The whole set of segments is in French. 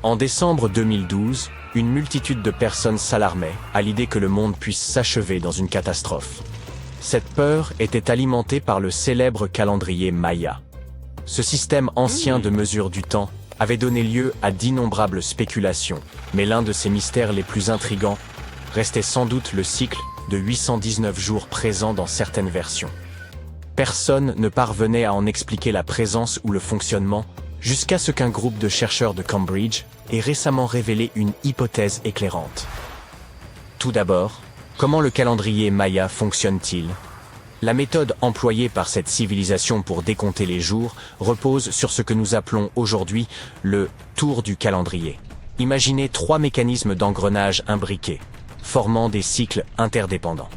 En décembre 2012, une multitude de personnes s'alarmait à l'idée que le monde puisse s'achever dans une catastrophe. Cette peur était alimentée par le célèbre calendrier Maya. Ce système ancien de mesure du temps avait donné lieu à d'innombrables spéculations, mais l'un de ses mystères les plus intrigants restait sans doute le cycle de 819 jours présent dans certaines versions. Personne ne parvenait à en expliquer la présence ou le fonctionnement, jusqu'à ce qu'un groupe de chercheurs de Cambridge ait récemment révélé une hypothèse éclairante. Tout d'abord, comment le calendrier Maya fonctionne-t-il ? La méthode employée par cette civilisation pour décompter les jours repose sur ce que nous appelons aujourd'hui le tour du calendrier. Imaginez 3 mécanismes d'engrenage imbriqués, formant des cycles interdépendants.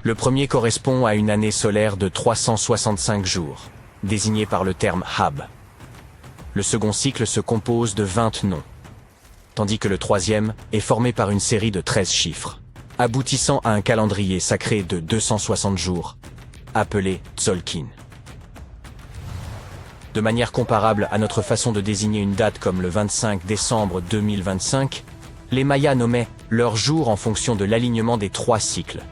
Le premier correspond à une année solaire de 365 jours, désignée par le terme Hab. Le second cycle se compose de 20 noms, tandis que le troisième est formé par une série de 13 chiffres, aboutissant à un calendrier sacré de 260 jours, appelé Tzolk'in. De manière comparable à notre façon de désigner une date comme le 25 décembre 2025, les Mayas nommaient leurs jours en fonction de l'alignement des 3 cycles.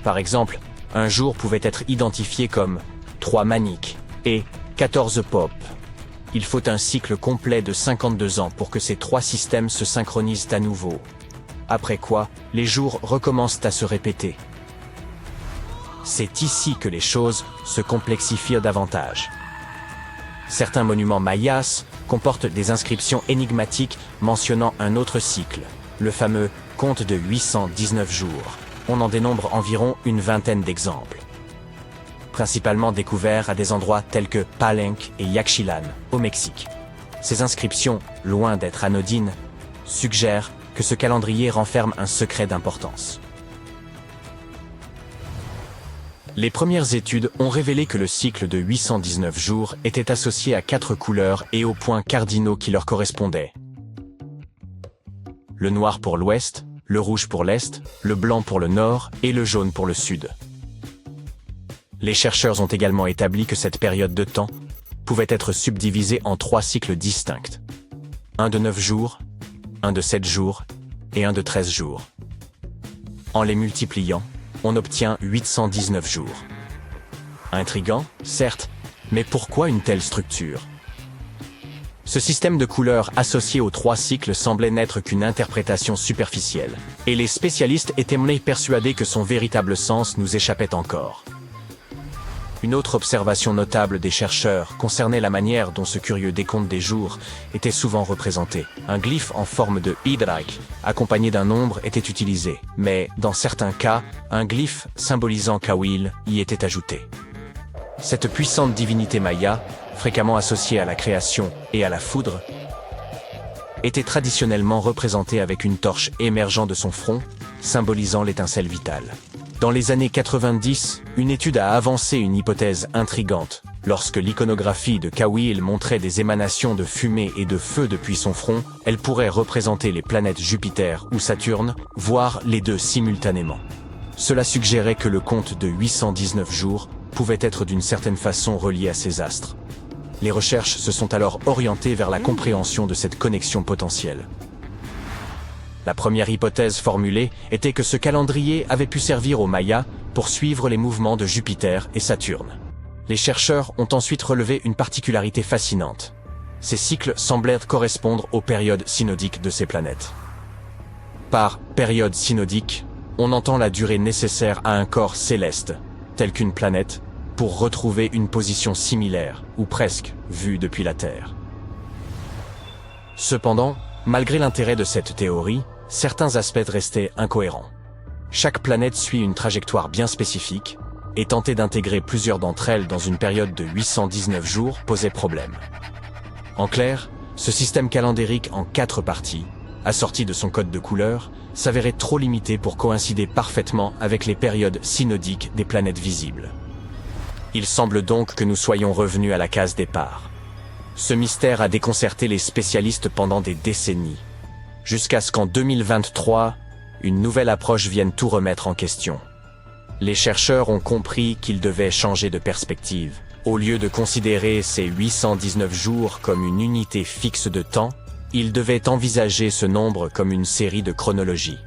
Par exemple, un jour pouvait être identifié comme 3 Maniques et 14 Pop. Il faut un cycle complet de 52 ans pour que ces 3 systèmes se synchronisent à nouveau. Après quoi, les jours recommencent à se répéter. C'est ici que les choses se complexifient davantage. Certains monuments mayas comportent des inscriptions énigmatiques mentionnant un autre cycle, le fameux compte de 819 jours. On en dénombre environ une vingtaine d'exemples, principalement découverts à des endroits tels que Palenque et Yaxchilan, au Mexique. Ces inscriptions, loin d'être anodines, suggèrent que ce calendrier renferme un secret d'importance. Les premières études ont révélé que le cycle de 819 jours était associé à 4 couleurs et aux points cardinaux qui leur correspondaient. Le noir pour l'ouest, le rouge pour l'est, le blanc pour le nord et le jaune pour le sud. Les chercheurs ont également établi que cette période de temps pouvait être subdivisée en 3 cycles distincts. Un de 9 jours, un de 7 jours et un de 13 jours. En les multipliant, on obtient 819 jours. Intriguant, certes, mais pourquoi une telle structure ? Ce système de couleurs associé aux 3 cycles semblait n'être qu'une interprétation superficielle, et les spécialistes étaient persuadés que son véritable sens nous échappait encore. Une autre observation notable des chercheurs concernait la manière dont ce curieux décompte des jours était souvent représenté. Un glyphe en forme de hydraque, accompagné d'un nombre, était utilisé, mais dans certains cas, un glyphe symbolisant Kawil y était ajouté. Cette puissante divinité maya, fréquemment associée à la création et à la foudre, était traditionnellement représentée avec une torche émergeant de son front, symbolisant l'étincelle vitale. Dans les années 90, une étude a avancé une hypothèse intrigante. Lorsque l'iconographie de Kawil montrait des émanations de fumée et de feu depuis son front, elle pourrait représenter les planètes Jupiter ou Saturne, voire les deux simultanément. Cela suggérait que le compte de 819 jours pouvait être d'une certaine façon relié à ces astres. Les recherches se sont alors orientées vers la compréhension de cette connexion potentielle. La première hypothèse formulée était que ce calendrier avait pu servir aux Mayas pour suivre les mouvements de Jupiter et Saturne. Les chercheurs ont ensuite relevé une particularité fascinante. Ces cycles semblaient correspondre aux périodes synodiques de ces planètes. Par période synodique, on entend la durée nécessaire à un corps céleste, tel qu'une planète, pour retrouver une position similaire, ou presque, vue depuis la Terre. Cependant, malgré l'intérêt de cette théorie, certains aspects restaient incohérents. Chaque planète suit une trajectoire bien spécifique, et tenter d'intégrer plusieurs d'entre elles dans une période de 819 jours posait problème. En clair, ce système calendérique en 4 parties, assorti de son code de couleurs, s'avérait trop limité pour coïncider parfaitement avec les périodes synodiques des planètes visibles. Il semble donc que nous soyons revenus à la case départ. Ce mystère a déconcerté les spécialistes pendant des décennies, jusqu'à ce qu'en 2023, une nouvelle approche vienne tout remettre en question. Les chercheurs ont compris qu'ils devaient changer de perspective. Au lieu de considérer ces 819 jours comme une unité fixe de temps, Ils devaient envisager ce nombre comme une série de chronologies.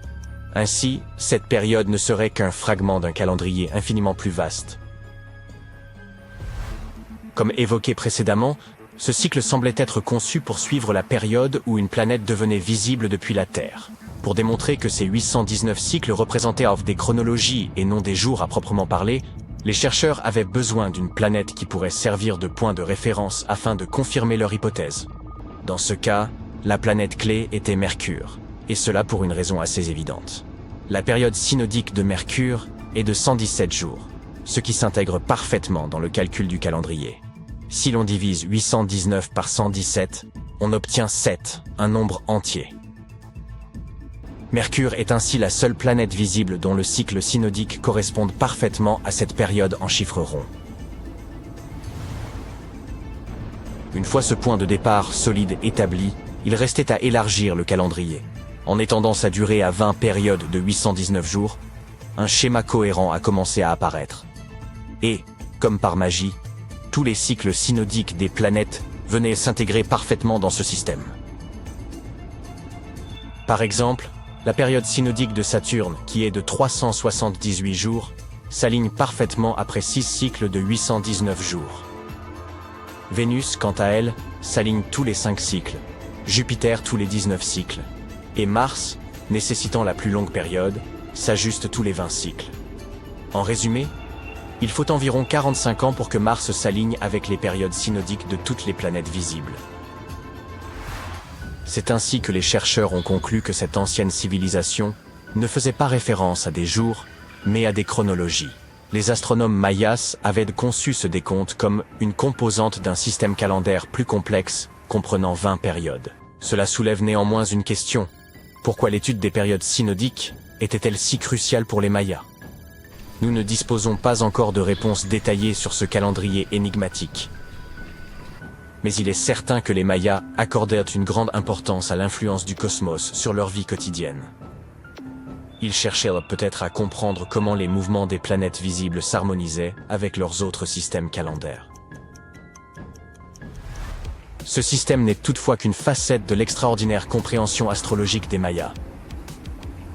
Ainsi, cette période ne serait qu'un fragment d'un calendrier infiniment plus vaste. Comme évoqué précédemment, ce cycle semblait être conçu pour suivre la période où une planète devenait visible depuis la Terre. Pour démontrer que ces 819 cycles représentaient des chronologies et non des jours à proprement parler, les chercheurs avaient besoin d'une planète qui pourrait servir de point de référence afin de confirmer leur hypothèse. Dans ce cas, la planète clé était Mercure, et cela pour une raison assez évidente. La période synodique de Mercure est de 117 jours, ce qui s'intègre parfaitement dans le calcul du calendrier. Si l'on divise 819 par 117, on obtient 7, un nombre entier. Mercure est ainsi la seule planète visible dont le cycle synodique corresponde parfaitement à cette période en chiffres ronds. Une fois ce point de départ solide établi, il restait à élargir le calendrier. En étendant sa durée à 20 périodes de 819 jours, un schéma cohérent a commencé à apparaître. Et, comme par magie, tous les cycles synodiques des planètes venaient s'intégrer parfaitement dans ce système. Par exemple, la période synodique de Saturne, qui est de 378 jours, s'aligne parfaitement après 6 cycles de 819 jours. Vénus, quant à elle, s'aligne tous les 5 cycles, Jupiter tous les 19 cycles, et Mars, nécessitant la plus longue période, s'ajuste tous les 20 cycles. En résumé, il faut environ 45 ans pour que Mars s'aligne avec les périodes synodiques de toutes les planètes visibles. C'est ainsi que les chercheurs ont conclu que cette ancienne civilisation ne faisait pas référence à des jours, mais à des chronologies. Les astronomes mayas avaient conçu ce décompte comme une composante d'un système calendaire plus complexe, comprenant 20 périodes. Cela soulève néanmoins une question. Pourquoi l'étude des périodes synodiques était-elle si cruciale pour les Mayas? Nous ne disposons pas encore de réponses détaillées sur ce calendrier énigmatique. Mais il est certain que les Mayas accordèrent une grande importance à l'influence du cosmos sur leur vie quotidienne. Ils cherchèrent peut-être à comprendre comment les mouvements des planètes visibles s'harmonisaient avec leurs autres systèmes calendaires. Ce système n'est toutefois qu'une facette de l'extraordinaire compréhension astrologique des Mayas.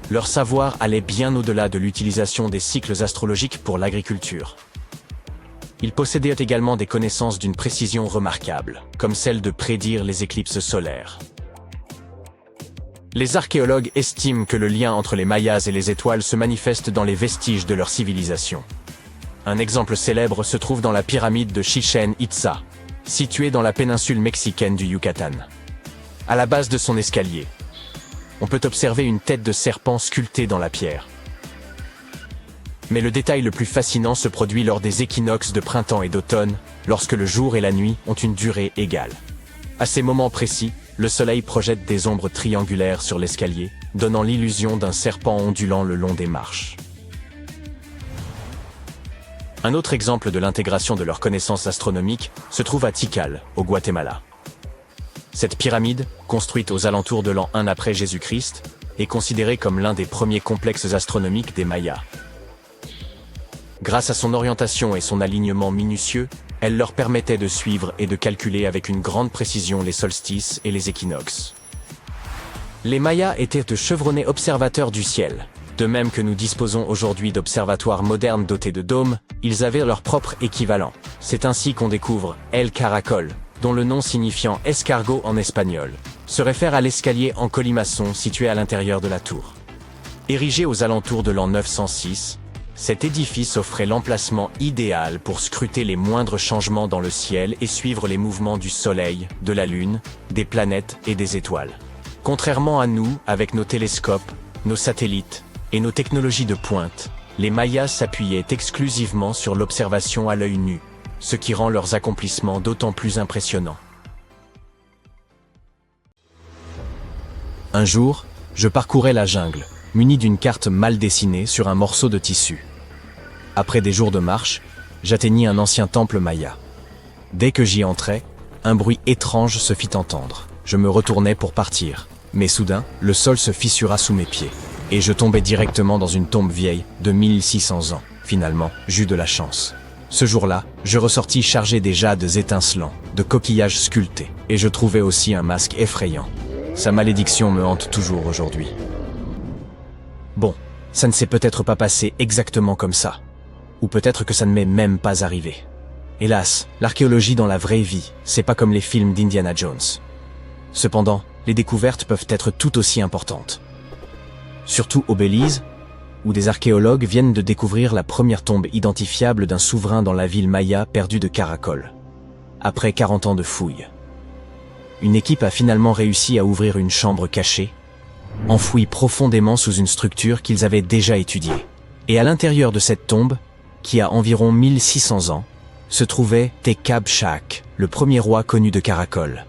Leur savoir allait bien au-delà de l'utilisation des cycles astrologiques pour l'agriculture. Ils possédaient également des connaissances d'une précision remarquable, comme celle de prédire les éclipses solaires. Les archéologues estiment que le lien entre les Mayas et les étoiles se manifeste dans les vestiges de leur civilisation. Un exemple célèbre se trouve dans la pyramide de Chichén Itzá, située dans la péninsule mexicaine du Yucatan. À la base de son escalier, on peut observer une tête de serpent sculptée dans la pierre. Mais le détail le plus fascinant se produit lors des équinoxes de printemps et d'automne, lorsque le jour et la nuit ont une durée égale. À ces moments précis, le soleil projette des ombres triangulaires sur l'escalier, donnant l'illusion d'un serpent ondulant le long des marches. Un autre exemple de l'intégration de leurs connaissances astronomiques se trouve à Tikal, au Guatemala. Cette pyramide, construite aux alentours de l'an 1 après Jésus-Christ, est considérée comme l'un des premiers complexes astronomiques des Mayas. Grâce à son orientation et son alignement minutieux, elle leur permettait de suivre et de calculer avec une grande précision les solstices et les équinoxes. Les Mayas étaient de chevronnés observateurs du ciel. De même que nous disposons aujourd'hui d'observatoires modernes dotés de dômes, ils avaient leur propre équivalent. C'est ainsi qu'on découvre El Caracol, dont le nom signifiant escargot en espagnol, se réfère à l'escalier en colimaçon situé à l'intérieur de la tour. Érigé aux alentours de l'an 906, cet édifice offrait l'emplacement idéal pour scruter les moindres changements dans le ciel et suivre les mouvements du Soleil, de la Lune, des planètes et des étoiles. Contrairement à nous, avec nos télescopes, nos satellites et nos technologies de pointe, les Mayas s'appuyaient exclusivement sur l'observation à l'œil nu, ce qui rend leurs accomplissements d'autant plus impressionnants. Un jour, je parcourais la jungle, muni d'une carte mal dessinée sur un morceau de tissu. Après des jours de marche, j'atteignis un ancien temple maya. Dès que j'y entrais, un bruit étrange se fit entendre. Je me retournai pour partir, mais soudain, le sol se fissura sous mes pieds, et je tombai directement dans une tombe vieille de 1600 ans. Finalement, j'eus de la chance. Ce jour-là, je ressortis chargé des jades étincelants, de coquillages sculptés, et je trouvai aussi un masque effrayant. Sa malédiction me hante toujours aujourd'hui. Bon, ça ne s'est peut-être pas passé exactement comme ça. Ou peut-être que ça ne m'est même pas arrivé. Hélas, l'archéologie dans la vraie vie, c'est pas comme les films d'Indiana Jones. Cependant, les découvertes peuvent être tout aussi importantes. Surtout au Belize, où des archéologues viennent de découvrir la première tombe identifiable d'un souverain dans la ville maya perdue de Caracol. Après 40 ans de fouilles. Une équipe a finalement réussi à ouvrir une chambre cachée, enfouie profondément sous une structure qu'ils avaient déjà étudiée. Et à l'intérieur de cette tombe, qui a environ 1600 ans, se trouvait Tekab Shak, le premier roi connu de Caracol.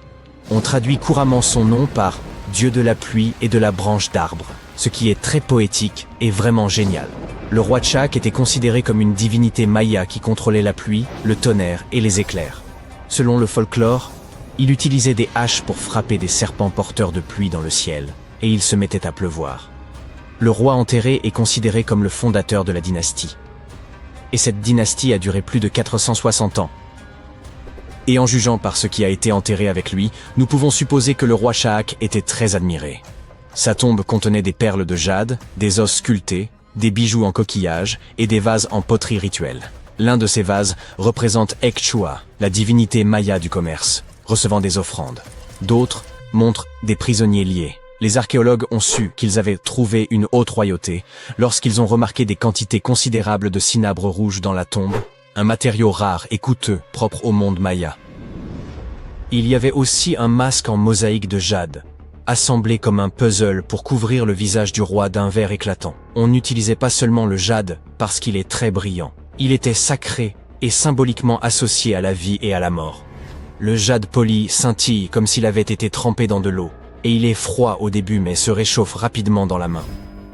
On traduit couramment son nom par « Dieu de la pluie et de la branche d'arbre », ce qui est très poétique et vraiment génial. Le roi Shak était considéré comme une divinité maya qui contrôlait la pluie, le tonnerre et les éclairs. Selon le folklore, il utilisait des haches pour frapper des serpents porteurs de pluie dans le ciel, et il se mettait à pleuvoir. Le roi enterré est considéré comme le fondateur de la dynastie. Et cette dynastie a duré plus de 460 ans. Et en jugeant par ce qui a été enterré avec lui, nous pouvons supposer que le roi Shak était très admiré. Sa tombe contenait des perles de jade, des os sculptés, des bijoux en coquillage et des vases en poterie rituelle. L'un de ces vases représente Ekchua, la divinité maya du commerce, recevant des offrandes. D'autres montrent des prisonniers liés. Les archéologues ont su qu'ils avaient trouvé une haute royauté lorsqu'ils ont remarqué des quantités considérables de cinabre rouge dans la tombe, un matériau rare et coûteux propre au monde maya. Il y avait aussi un masque en mosaïque de jade, assemblé comme un puzzle pour couvrir le visage du roi d'un vert éclatant. On n'utilisait pas seulement le jade parce qu'il est très brillant. Il était sacré et symboliquement associé à la vie et à la mort. Le jade poli scintille comme s'il avait été trempé dans de l'eau, et il est froid au début mais se réchauffe rapidement dans la main.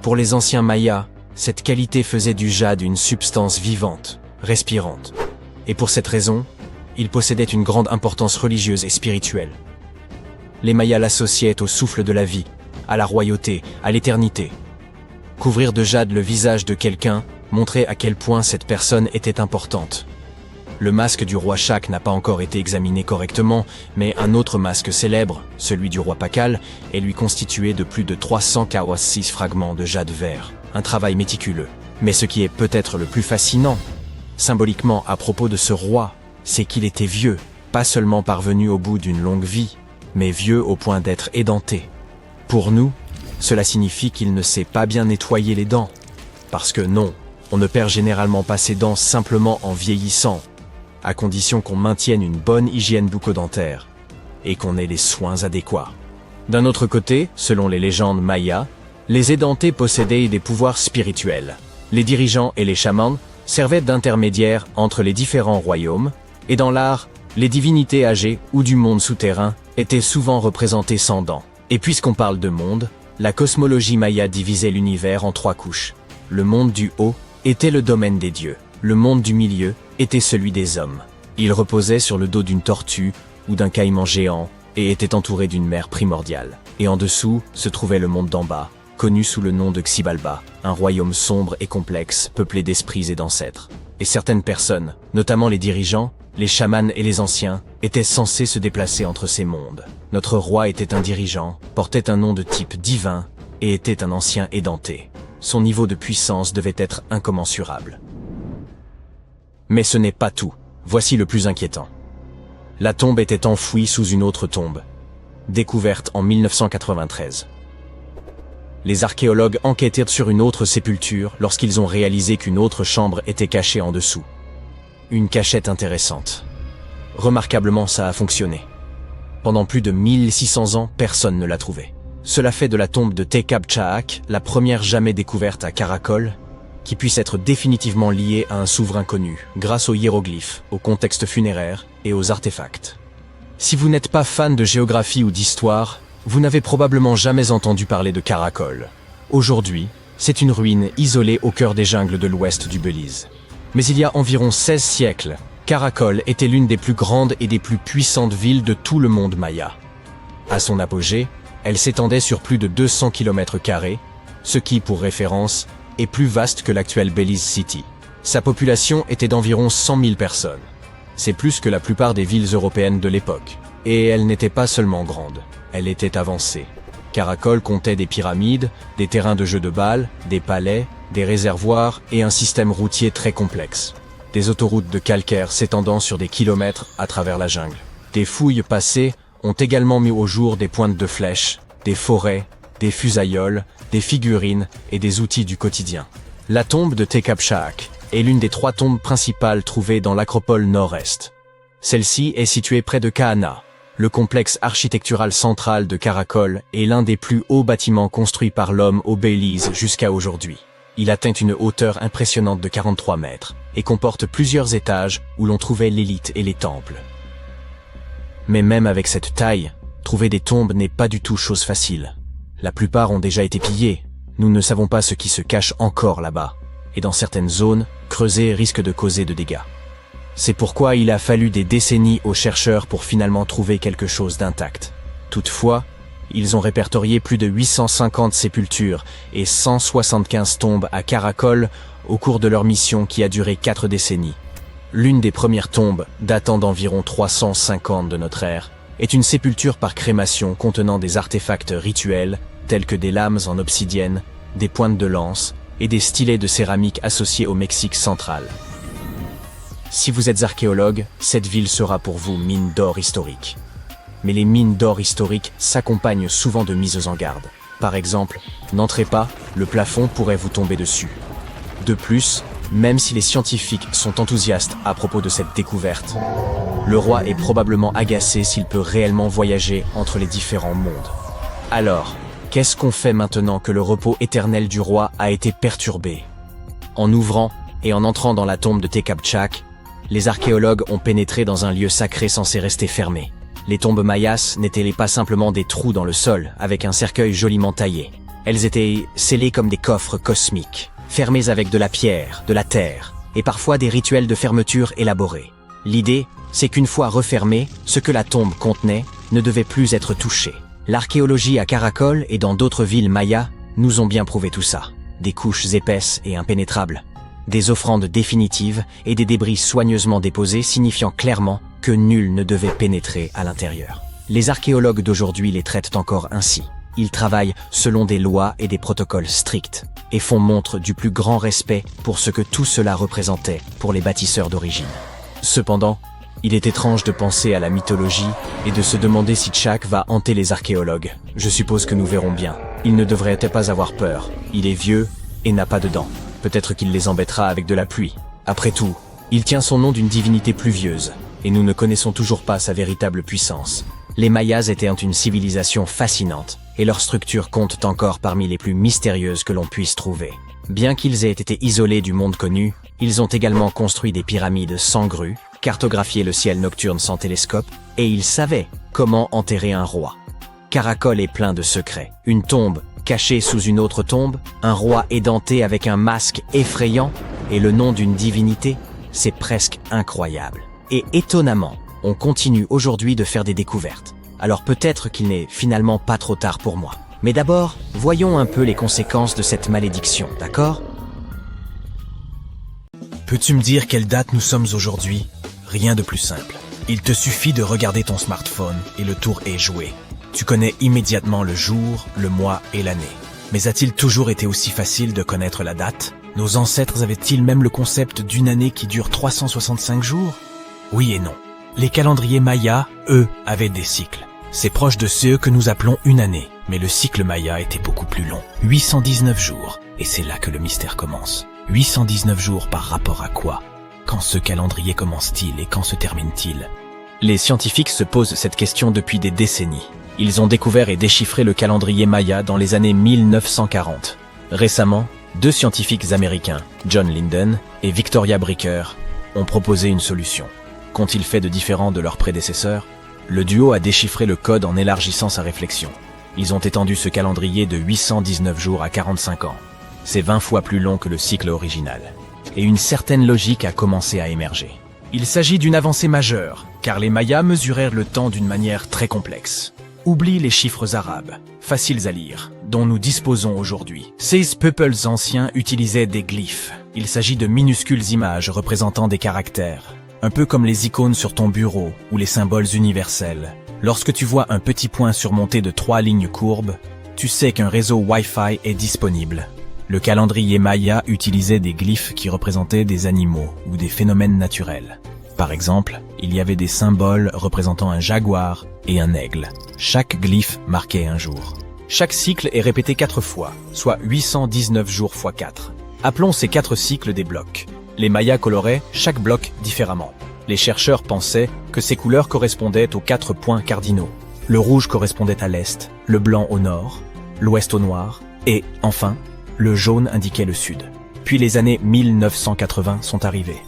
Pour les anciens Mayas, cette qualité faisait du jade une substance vivante, respirante. Et pour cette raison, il possédait une grande importance religieuse et spirituelle. Les Mayas l'associaient au souffle de la vie, à la royauté, à l'éternité. Couvrir de jade le visage de quelqu'un montrait à quel point cette personne était importante. Le masque du roi Shak n'a pas encore été examiné correctement, mais un autre masque célèbre, celui du roi Pakal, est lui constitué de plus de 346 fragments de jade vert. Un travail méticuleux. Mais ce qui est peut-être le plus fascinant, symboliquement à propos de ce roi, c'est qu'il était vieux, pas seulement parvenu au bout d'une longue vie, mais vieux au point d'être édenté. Pour nous, cela signifie qu'il ne sait pas bien nettoyer les dents. Parce que non, on ne perd généralement pas ses dents simplement en vieillissant, à condition qu'on maintienne une bonne hygiène bucco-dentaire et qu'on ait les soins adéquats. D'un autre côté, selon les légendes mayas, les édentés possédaient des pouvoirs spirituels. Les dirigeants et les chamans servaient d'intermédiaires entre les différents royaumes, et dans l'art, les divinités âgées ou du monde souterrain étaient souvent représentées sans dents. Et puisqu'on parle de monde, la cosmologie maya divisait l'univers en 3 couches. Le monde du haut était le domaine des dieux. Le monde du milieu était celui des hommes. Il reposait sur le dos d'une tortue ou d'un caïman géant et était entouré d'une mer primordiale. Et en dessous se trouvait le monde d'en bas, connu sous le nom de Xibalba, un royaume sombre et complexe, peuplé d'esprits et d'ancêtres. Et certaines personnes, notamment les dirigeants, les chamans et les anciens, étaient censés se déplacer entre ces mondes. Notre roi était un dirigeant, portait un nom de type divin et était un ancien édenté. Son niveau de puissance devait être incommensurable. Mais ce n'est pas tout. Voici le plus inquiétant. La tombe était enfouie sous une autre tombe, découverte en 1993. Les archéologues enquêtèrent sur une autre sépulture lorsqu'ils ont réalisé qu'une autre chambre était cachée en dessous. Une cachette intéressante. Remarquablement, ça a fonctionné. Pendant plus de 1600 ans, personne ne l'a trouvée. Cela fait de la tombe de Tekab Shak la première jamais découverte à Caracol, qui puisse être définitivement liée à un souverain connu, grâce aux hiéroglyphes, au contexte funéraire et aux artefacts. Si vous n'êtes pas fan de géographie ou d'histoire, vous n'avez probablement jamais entendu parler de Caracol. Aujourd'hui, c'est une ruine isolée au cœur des jungles de l'ouest du Belize. Mais il y a environ 16 siècles, Caracol était l'une des plus grandes et des plus puissantes villes de tout le monde maya. À son apogée, elle s'étendait sur plus de 200 km², ce qui, pour référence, est plus vaste que l'actuelle Belize City. Sa population était d'environ 100 000 personnes. C'est plus que la plupart des villes européennes de l'époque. Et elle n'était pas seulement grande, elle était avancée. Karakol comptait des pyramides, des terrains de jeux de balles, des palais, des réservoirs et un système routier très complexe. Des autoroutes de calcaire s'étendant sur des kilomètres à travers la jungle. Des fouilles passées ont également mis au jour des pointes de flèches, des forêts, des fusailloles, des figurines et des outils du quotidien. La tombe de Tekapchak est l'une des 3 tombes principales trouvées dans l'acropole nord-est. Celle-ci est située près de Kahana. Le complexe architectural central de Karakol est l'un des plus hauts bâtiments construits par l'homme au Belize jusqu'à aujourd'hui. Il atteint une hauteur impressionnante de 43 mètres et comporte plusieurs étages où l'on trouvait l'élite et les temples. Mais même avec cette taille, trouver des tombes n'est pas du tout chose facile. La plupart ont déjà été pillées. Nous ne savons pas ce qui se cache encore là-bas. Et dans certaines zones, creuser risque de causer de dégâts. C'est pourquoi il a fallu des décennies aux chercheurs pour finalement trouver quelque chose d'intact. Toutefois, ils ont répertorié plus de 850 sépultures et 175 tombes à Karakol au cours de leur mission qui a duré 4 décennies. L'une des premières tombes, datant d'environ 350 de notre ère, est une sépulture par crémation contenant des artefacts rituels tels que des lames en obsidienne, des pointes de lance et des stylets de céramique associés au Mexique central. Si vous êtes archéologue, cette ville sera pour vous mine d'or historique. Mais les mines d'or historiques s'accompagnent souvent de mises en garde. Par exemple, n'entrez pas, le plafond pourrait vous tomber dessus. De plus, même si les scientifiques sont enthousiastes à propos de cette découverte, le roi est probablement agacé s'il peut réellement voyager entre les différents mondes. Alors, qu'est-ce qu'on fait maintenant que le repos éternel du roi a été perturbé? En ouvrant et en entrant dans la tombe de Tekapchak, les archéologues ont pénétré dans un lieu sacré censé rester fermé. Les tombes mayas n'étaient pas simplement des trous dans le sol avec un cercueil joliment taillé. Elles étaient scellées comme des coffres cosmiques, fermés avec de la pierre, de la terre, et parfois des rituels de fermeture élaborés. L'idée, c'est qu'une fois refermée, ce que la tombe contenait ne devait plus être touché. L'archéologie à Karakol et dans d'autres villes mayas nous ont bien prouvé tout ça. Des couches épaisses et impénétrables, des offrandes définitives et des débris soigneusement déposés signifiant clairement que nul ne devait pénétrer à l'intérieur. Les archéologues d'aujourd'hui les traitent encore ainsi. Ils travaillent selon des lois et des protocoles stricts et font montre du plus grand respect pour ce que tout cela représentait pour les bâtisseurs d'origine. Cependant, il est étrange de penser à la mythologie et de se demander si Chak va hanter les archéologues. Je suppose que nous verrons bien. Il ne devrait pas avoir peur. Il est vieux et n'a pas de dents. Peut-être qu'il les embêtera avec de la pluie. Après tout, il tient son nom d'une divinité pluvieuse, et nous ne connaissons toujours pas sa véritable puissance. Les Mayas étaient une civilisation fascinante, et leur structure compte encore parmi les plus mystérieuses que l'on puisse trouver. Bien qu'ils aient été isolés du monde connu, ils ont également construit des pyramides sans grue, cartographié le ciel nocturne sans télescope, et ils savaient comment enterrer un roi. Karakol est plein de secrets. Une tombe cachée sous une autre tombe, un roi édenté avec un masque effrayant, et le nom d'une divinité, c'est presque incroyable. Et étonnamment, on continue aujourd'hui de faire des découvertes. Alors peut-être qu'il n'est finalement pas trop tard pour moi. Mais d'abord, voyons un peu les conséquences de cette malédiction, d'accord? Peux-tu me dire quelle date nous sommes aujourd'hui? Rien de plus simple. Il te suffit de regarder ton smartphone et le tour est joué. Tu connais immédiatement le jour, le mois et l'année. Mais a-t-il toujours été aussi facile de connaître la date? Nos ancêtres avaient-ils même le concept d'une année qui dure 365 jours? Oui et non. Les calendriers mayas, eux, avaient des cycles. C'est proche de ceux que nous appelons une année. Mais le cycle maya était beaucoup plus long. 819 jours. Et c'est là que le mystère commence. 819 jours par rapport à quoi? Quand ce calendrier commence-t-il et quand se termine-t-il? Les scientifiques se posent cette question depuis des décennies. Ils ont découvert et déchiffré le calendrier maya dans les années 1940. Récemment, 2 scientifiques américains, John Linden et Victoria Bricker, ont proposé une solution. Qu'ont-ils fait de différent de leurs prédécesseurs? Le duo a déchiffré le code en élargissant sa réflexion. Ils ont étendu ce calendrier de 819 jours à 45 ans. C'est 20 fois plus long que le cycle original. Et une certaine logique a commencé à émerger. Il s'agit d'une avancée majeure, car les Mayas mesurèrent le temps d'une manière très complexe. Oublie les chiffres arabes, faciles à lire, dont nous disposons aujourd'hui. Ces peuples anciens utilisaient des glyphes. Il s'agit de minuscules images représentant des caractères, un peu comme les icônes sur ton bureau ou les symboles universels. Lorsque tu vois un petit point surmonté de 3 lignes courbes, tu sais qu'un réseau Wi-Fi est disponible. Le calendrier Maya utilisait des glyphes qui représentaient des animaux ou des phénomènes naturels. Par exemple, il y avait des symboles représentant un jaguar et un aigle. Chaque glyphe marquait un jour. Chaque cycle est répété 4 fois, soit 819 jours x 4. Appelons ces 4 cycles des blocs. Les Mayas coloraient chaque bloc différemment. Les chercheurs pensaient que ces couleurs correspondaient aux 4 points cardinaux. Le rouge correspondait à l'est, le blanc au nord, l'ouest au noir, et, enfin, le jaune indiquait le sud. Puis les années 1980 sont arrivées.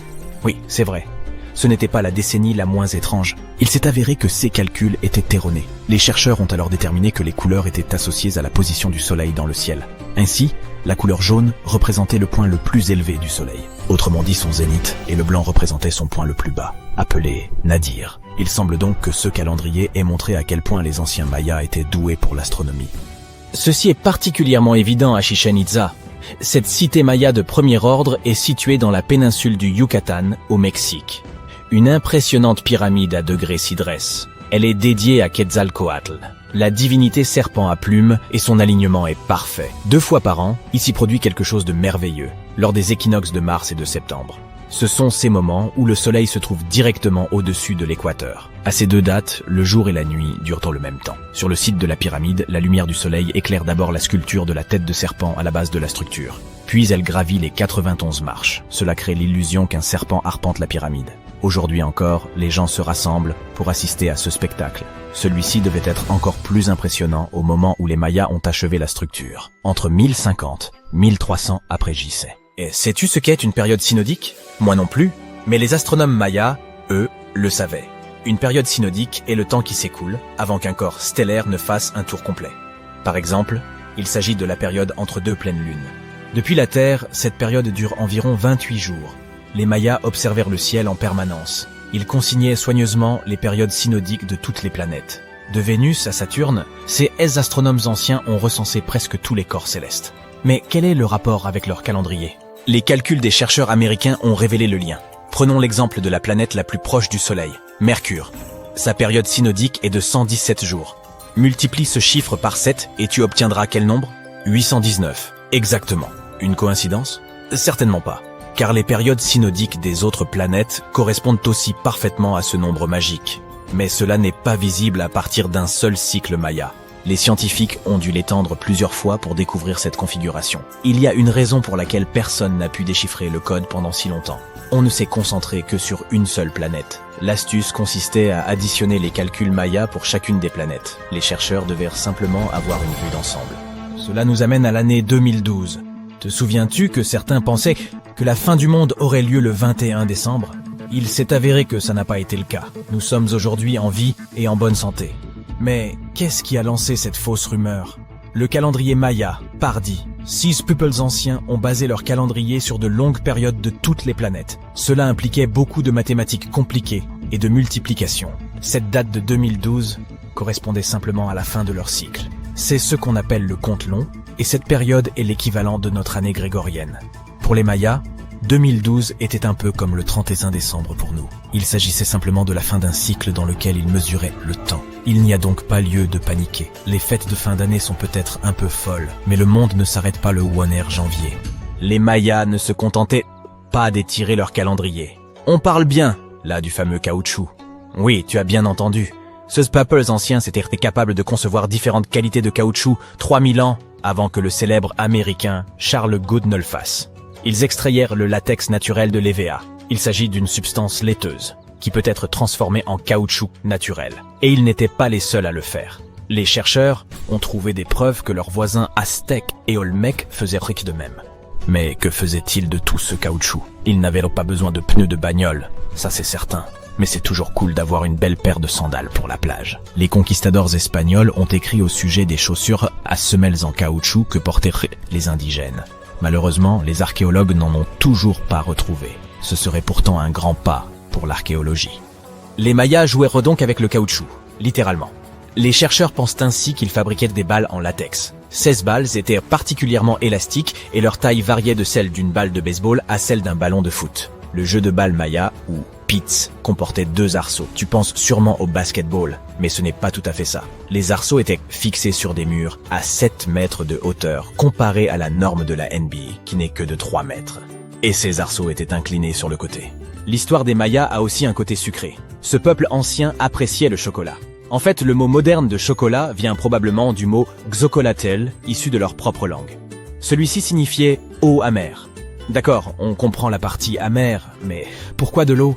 Oui, c'est vrai. Ce n'était pas la décennie la moins étrange. Il s'est avéré que ces calculs étaient erronés. Les chercheurs ont alors déterminé que les couleurs étaient associées à la position du soleil dans le ciel. Ainsi, la couleur jaune représentait le point le plus élevé du soleil, autrement dit son zénith, et le blanc représentait son point le plus bas, appelé nadir. Il semble donc que ce calendrier ait montré à quel point les anciens Mayas étaient doués pour l'astronomie. Ceci est particulièrement évident à Chichén Itzá. Cette cité maya de premier ordre est située dans la péninsule du Yucatan, au Mexique. Une impressionnante pyramide à degrés s'y dresse. Elle est dédiée à Quetzalcoatl, la divinité serpent à plumes, et son alignement est parfait. 2 fois par an, il s'y produit quelque chose de merveilleux, lors des équinoxes de mars et de septembre. Ce sont ces moments où le soleil se trouve directement au-dessus de l'équateur. À ces 2 dates, le jour et la nuit durent dans le même temps. Sur le site de la pyramide, la lumière du soleil éclaire d'abord la sculpture de la tête de serpent à la base de la structure. Puis elle gravit les 91 marches. Cela crée l'illusion qu'un serpent arpente la pyramide. Aujourd'hui encore, les gens se rassemblent pour assister à ce spectacle. Celui-ci devait être encore plus impressionnant au moment où les Mayas ont achevé la structure, entre 1050 et 1300 après JC. Et sais-tu ce qu'est une période synodique? Moi non plus, mais les astronomes mayas, eux, le savaient. Une période synodique est le temps qui s'écoule avant qu'un corps stellaire ne fasse un tour complet. Par exemple, il s'agit de la période entre 2 pleines lunes. Depuis la Terre, cette période dure environ 28 jours. Les Mayas observèrent le ciel en permanence. Ils consignaient soigneusement les périodes synodiques de toutes les planètes. De Vénus à Saturne, ces astronomes anciens ont recensé presque tous les corps célestes. Mais quel est le rapport avec leur calendrier? Les calculs des chercheurs américains ont révélé le lien. Prenons l'exemple de la planète la plus proche du Soleil, Mercure. Sa période synodique est de 117 jours. Multiplie ce chiffre par 7 et tu obtiendras quel nombre? 819. Exactement. Une coïncidence? Certainement pas. Car les périodes synodiques des autres planètes correspondent aussi parfaitement à ce nombre magique. Mais cela n'est pas visible à partir d'un seul cycle maya. Les scientifiques ont dû l'étendre plusieurs fois pour découvrir cette configuration. Il y a une raison pour laquelle personne n'a pu déchiffrer le code pendant si longtemps. On ne s'est concentré que sur une seule planète. L'astuce consistait à additionner les calculs mayas pour chacune des planètes. Les chercheurs devaient simplement avoir une vue d'ensemble. Cela nous amène à l'année 2012. Te souviens-tu que certains pensaient que la fin du monde aurait lieu le 21 décembre? Il s'est avéré que ça n'a pas été le cas. Nous sommes aujourd'hui en vie et en bonne santé. Mais qu'est-ce qui a lancé cette fausse rumeur? Le calendrier Maya, Pardi. 6 peuples anciens ont basé leur calendrier sur de longues périodes de toutes les planètes. Cela impliquait beaucoup de mathématiques compliquées et de multiplication. Cette date de 2012 correspondait simplement à la fin de leur cycle. C'est ce qu'on appelle le compte long, et cette période est l'équivalent de notre année grégorienne. Pour les Mayas, 2012 était un peu comme le 31 décembre pour nous. Il s'agissait simplement de la fin d'un cycle dans lequel ils mesuraient le temps. Il n'y a donc pas lieu de paniquer. Les fêtes de fin d'année sont peut-être un peu folles, mais le monde ne s'arrête pas le 1er janvier. Les Mayas ne se contentaient pas d'étirer leur calendrier. On parle bien, là, du fameux caoutchouc. Oui, tu as bien entendu. Ces peuples anciens s'étaient capables de concevoir différentes qualités de caoutchouc 3000 ans avant que le célèbre américain Charles Gould ne le fasse. Ils extrayèrent le latex naturel de l'EVA. Il s'agit d'une substance laiteuse, qui peut être transformée en caoutchouc naturel. Et ils n'étaient pas les seuls à le faire. Les chercheurs ont trouvé des preuves que leurs voisins aztèques et olmèques faisaient de même. Mais que faisaient-ils de tout ce caoutchouc? Ils n'avaient pas besoin de pneus de bagnole, ça c'est certain. Mais c'est toujours cool d'avoir une belle paire de sandales pour la plage. Les conquistadors espagnols ont écrit au sujet des chaussures à semelles en caoutchouc que portaient les indigènes. Malheureusement, les archéologues n'en ont toujours pas retrouvé. Ce serait pourtant un grand pas pour l'archéologie. Les Mayas jouèrent donc avec le caoutchouc, littéralement. Les chercheurs pensent ainsi qu'ils fabriquaient des balles en latex. 16 balles étaient particulièrement élastiques et leur taille variait de celle d'une balle de baseball à celle d'un ballon de foot. Le jeu de balle maya, ou pits comportait 2 arceaux. Tu penses sûrement au basketball, mais ce n'est pas tout à fait ça. Les arceaux étaient fixés sur des murs à 7 mètres de hauteur, comparé à la norme de la NBA, qui n'est que de 3 mètres. Et ces arceaux étaient inclinés sur le côté. L'histoire des Mayas a aussi un côté sucré. Ce peuple ancien appréciait le chocolat. En fait, le mot moderne de chocolat vient probablement du mot xocolatel, issu de leur propre langue. Celui-ci signifiait « eau amère ». D'accord, on comprend la partie amère, mais pourquoi de l'eau?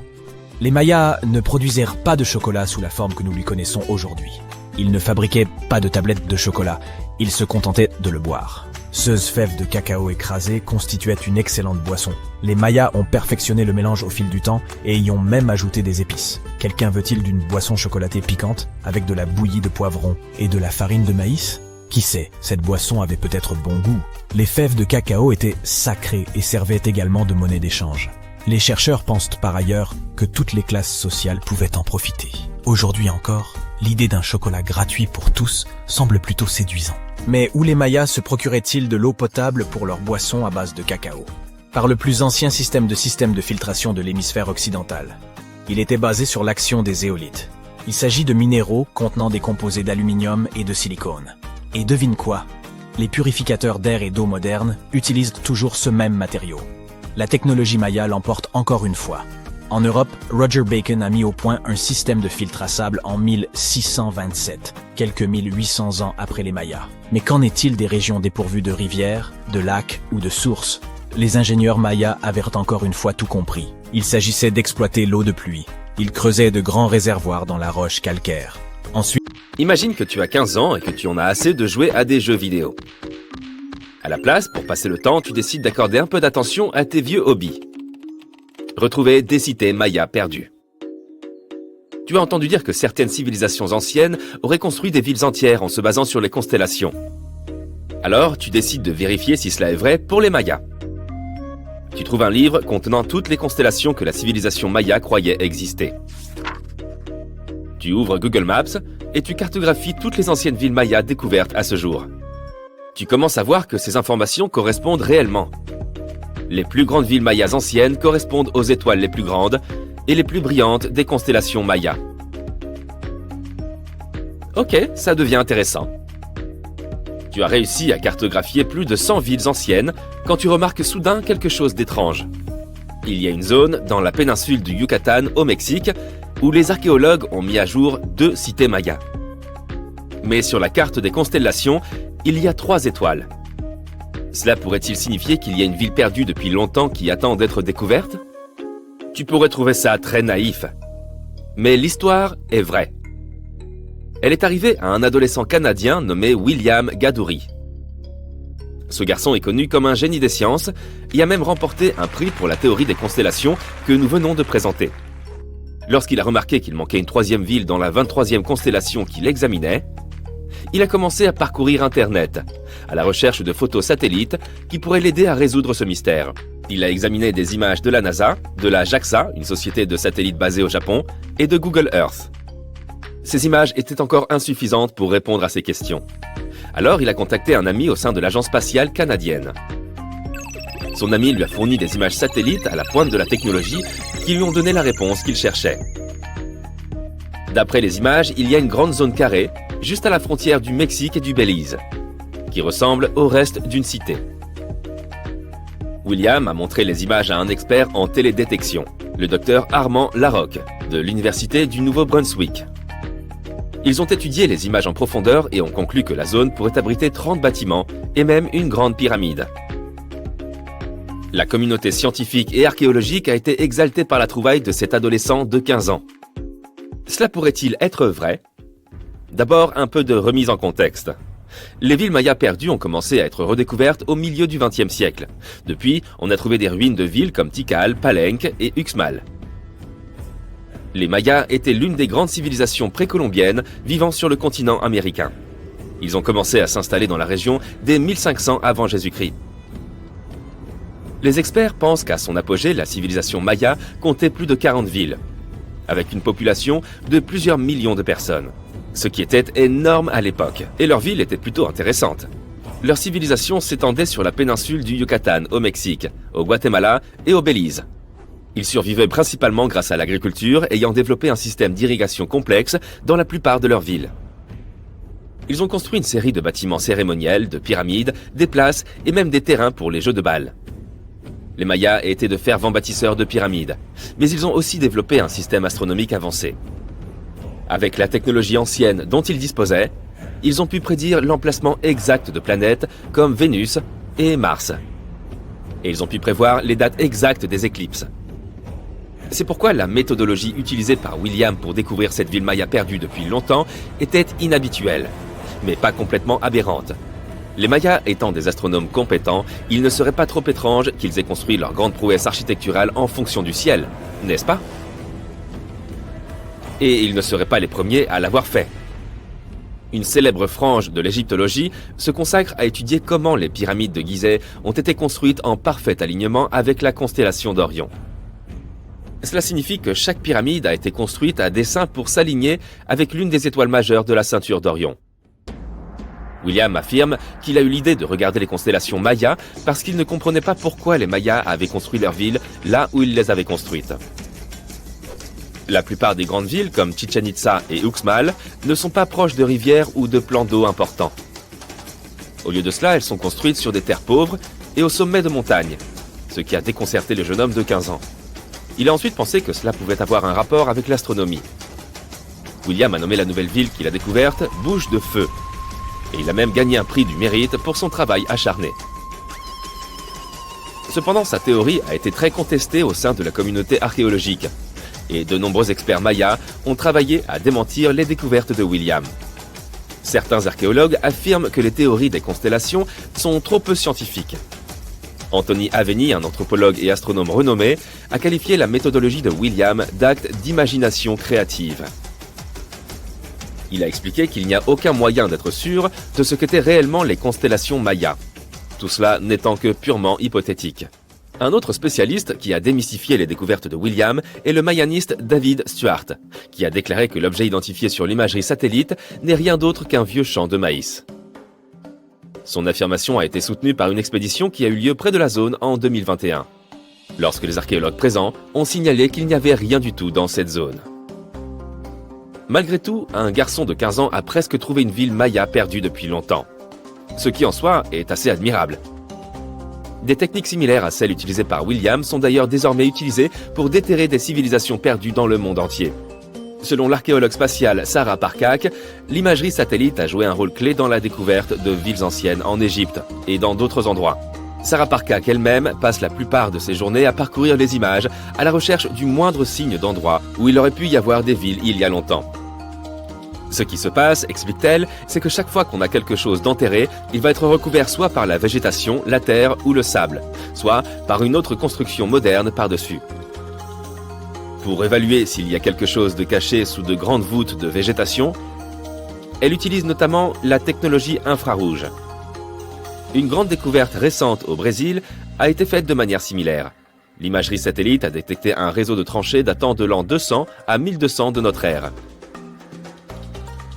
Les Mayas ne produisaient pas de chocolat sous la forme que nous lui connaissons aujourd'hui. Ils ne fabriquaient pas de tablettes de chocolat, ils se contentaient de le boire. Ces fèves de cacao écrasées constituaient une excellente boisson. Les Mayas ont perfectionné le mélange au fil du temps et y ont même ajouté des épices. Quelqu'un veut-il d'une boisson chocolatée piquante avec de la bouillie de poivron et de la farine de maïs? Qui sait, cette boisson avait peut-être bon goût. Les fèves de cacao étaient sacrées et servaient également de monnaie d'échange. Les chercheurs pensent par ailleurs que toutes les classes sociales pouvaient en profiter. Aujourd'hui encore, l'idée d'un chocolat gratuit pour tous semble plutôt séduisant. Mais où les Mayas se procuraient-ils de l'eau potable pour leur boisson à base de cacao? Par le plus ancien système de filtration de l'hémisphère occidental. Il était basé sur l'action des éolites. Il s'agit de minéraux contenant des composés d'aluminium et de silicone. Et devine quoi? Les purificateurs d'air et d'eau modernes utilisent toujours ce même matériau. La technologie Maya l'emporte encore une fois. En Europe, Roger Bacon a mis au point un système de filtre à sable en 1627, quelques 1800 ans après les Mayas. Mais qu'en est-il des régions dépourvues de rivières, de lacs ou de sources? Les ingénieurs mayas avaient encore une fois tout compris. Il s'agissait d'exploiter l'eau de pluie. Ils creusaient de grands réservoirs dans la roche calcaire. Ensuite, imagine que tu as 15 ans et que tu en as assez de jouer à des jeux vidéo. À la place, pour passer le temps, tu décides d'accorder un peu d'attention à tes vieux hobbies. Retrouver des cités mayas perdues. Tu as entendu dire que certaines civilisations anciennes auraient construit des villes entières en se basant sur les constellations. Alors, tu décides de vérifier si cela est vrai pour les Mayas. Tu trouves un livre contenant toutes les constellations que la civilisation maya croyait exister. Tu ouvres Google Maps et tu cartographies toutes les anciennes villes mayas découvertes à ce jour. Tu commences à voir que ces informations correspondent réellement. Les plus grandes villes mayas anciennes correspondent aux étoiles les plus grandes et les plus brillantes des constellations mayas. Ok, ça devient intéressant. Tu as réussi à cartographier plus de 100 villes anciennes quand tu remarques soudain quelque chose d'étrange. Il y a une zone dans la péninsule du Yucatan au Mexique où les archéologues ont mis à jour 2 cités mayas. Mais sur la carte des constellations, il y a 3 étoiles. Cela pourrait-il signifier qu'il y a une ville perdue depuis longtemps qui attend d'être découverte? Tu pourrais trouver ça très naïf. Mais l'histoire est vraie. Elle est arrivée à un adolescent canadien nommé William Gadouri. Ce garçon est connu comme un génie des sciences et a même remporté un prix pour la théorie des constellations que nous venons de présenter. Lorsqu'il a remarqué qu'il manquait une 3e ville dans la 23e constellation qu'il examinait, il a commencé à parcourir Internet, à la recherche de photos satellites qui pourraient l'aider à résoudre ce mystère. Il a examiné des images de la NASA, de la JAXA, une société de satellites basée au Japon, et de Google Earth. Ces images étaient encore insuffisantes pour répondre à ces questions. Alors il a contacté un ami au sein de l'agence spatiale canadienne. Son ami lui a fourni des images satellites à la pointe de la technologie qui lui ont donné la réponse qu'il cherchait. D'après les images, il y a une grande zone carrée, juste à la frontière du Mexique et du Belize, qui ressemble au reste d'une cité. William a montré les images à un expert en télédétection, le docteur Armand Larocque, de l'Université du Nouveau-Brunswick. Ils ont étudié les images en profondeur et ont conclu que la zone pourrait abriter 30 bâtiments et même une grande pyramide. La communauté scientifique et archéologique a été exaltée par la trouvaille de cet adolescent de 15 ans. Cela pourrait-il être vrai? D'abord, un peu de remise en contexte. Les villes mayas perdues ont commencé à être redécouvertes au milieu du XXe siècle. Depuis, on a trouvé des ruines de villes comme Tikal, Palenque et Uxmal. Les Mayas étaient l'une des grandes civilisations précolombiennes vivant sur le continent américain. Ils ont commencé à s'installer dans la région dès 1500 avant Jésus-Christ. Les experts pensent qu'à son apogée, la civilisation maya comptait plus de 40 villes, avec une population de plusieurs millions de personnes. Ce qui était énorme à l'époque, et leurs villes étaient plutôt intéressantes. Leur civilisation s'étendait sur la péninsule du Yucatan au Mexique, au Guatemala et au Belize. Ils survivaient principalement grâce à l'agriculture, ayant développé un système d'irrigation complexe dans la plupart de leurs villes. Ils ont construit une série de bâtiments cérémoniels, de pyramides, des places et même des terrains pour les jeux de balle. Les Mayas étaient de fervents bâtisseurs de pyramides, mais ils ont aussi développé un système astronomique avancé. Avec la technologie ancienne dont ils disposaient, ils ont pu prédire l'emplacement exact de planètes comme Vénus et Mars. Et ils ont pu prévoir les dates exactes des éclipses. C'est pourquoi la méthodologie utilisée par William pour découvrir cette ville maya perdue depuis longtemps était inhabituelle, mais pas complètement aberrante. Les Mayas étant des astronomes compétents, il ne serait pas trop étrange qu'ils aient construit leur grande prouesse architecturale en fonction du ciel, n'est-ce pas? Et ils ne seraient pas les premiers à l'avoir fait. Une célèbre frange de l'égyptologie se consacre à étudier comment les pyramides de Gizeh ont été construites en parfait alignement avec la constellation d'Orion. Cela signifie que chaque pyramide a été construite à dessein pour s'aligner avec l'une des étoiles majeures de la ceinture d'Orion. William affirme qu'il a eu l'idée de regarder les constellations mayas parce qu'il ne comprenait pas pourquoi les Mayas avaient construit leurs villes là où ils les avaient construites. La plupart des grandes villes, comme Chichén Itzá et Uxmal, ne sont pas proches de rivières ou de plans d'eau importants. Au lieu de cela, elles sont construites sur des terres pauvres et au sommet de montagnes, ce qui a déconcerté le jeune homme de 15 ans. Il a ensuite pensé que cela pouvait avoir un rapport avec l'astronomie. William a nommé la nouvelle ville qu'il a découverte Bouche de Feu, et il a même gagné un prix du mérite pour son travail acharné. Cependant, sa théorie a été très contestée au sein de la communauté archéologique, et de nombreux experts mayas ont travaillé à démentir les découvertes de William. Certains archéologues affirment que les théories des constellations sont trop peu scientifiques. Anthony Aveni, un anthropologue et astronome renommé, a qualifié la méthodologie de William d'acte d'imagination créative. Il a expliqué qu'il n'y a aucun moyen d'être sûr de ce qu'étaient réellement les constellations mayas, tout cela n'étant que purement hypothétique. Un autre spécialiste qui a démystifié les découvertes de William est le mayaniste David Stuart, qui a déclaré que l'objet identifié sur l'imagerie satellite n'est rien d'autre qu'un vieux champ de maïs. Son affirmation a été soutenue par une expédition qui a eu lieu près de la zone en 2021, lorsque les archéologues présents ont signalé qu'il n'y avait rien du tout dans cette zone. Malgré tout, un garçon de 15 ans a presque trouvé une ville maya perdue depuis longtemps, ce qui en soi est assez admirable. Des techniques similaires à celles utilisées par William sont d'ailleurs désormais utilisées pour déterrer des civilisations perdues dans le monde entier. Selon l'archéologue spatial Sarah Parcak, l'imagerie satellite a joué un rôle clé dans la découverte de villes anciennes en Égypte et dans d'autres endroits. Sarah Parcak elle-même passe la plupart de ses journées à parcourir les images à la recherche du moindre signe d'endroit où il aurait pu y avoir des villes il y a longtemps. Ce qui se passe, explique-t-elle, c'est que chaque fois qu'on a quelque chose d'enterré, il va être recouvert soit par la végétation, la terre ou le sable, soit par une autre construction moderne par-dessus. Pour évaluer s'il y a quelque chose de caché sous de grandes voûtes de végétation, elle utilise notamment la technologie infrarouge. Une grande découverte récente au Brésil a été faite de manière similaire. L'imagerie satellite a détecté un réseau de tranchées datant de l'an 200 à 1200 de notre ère.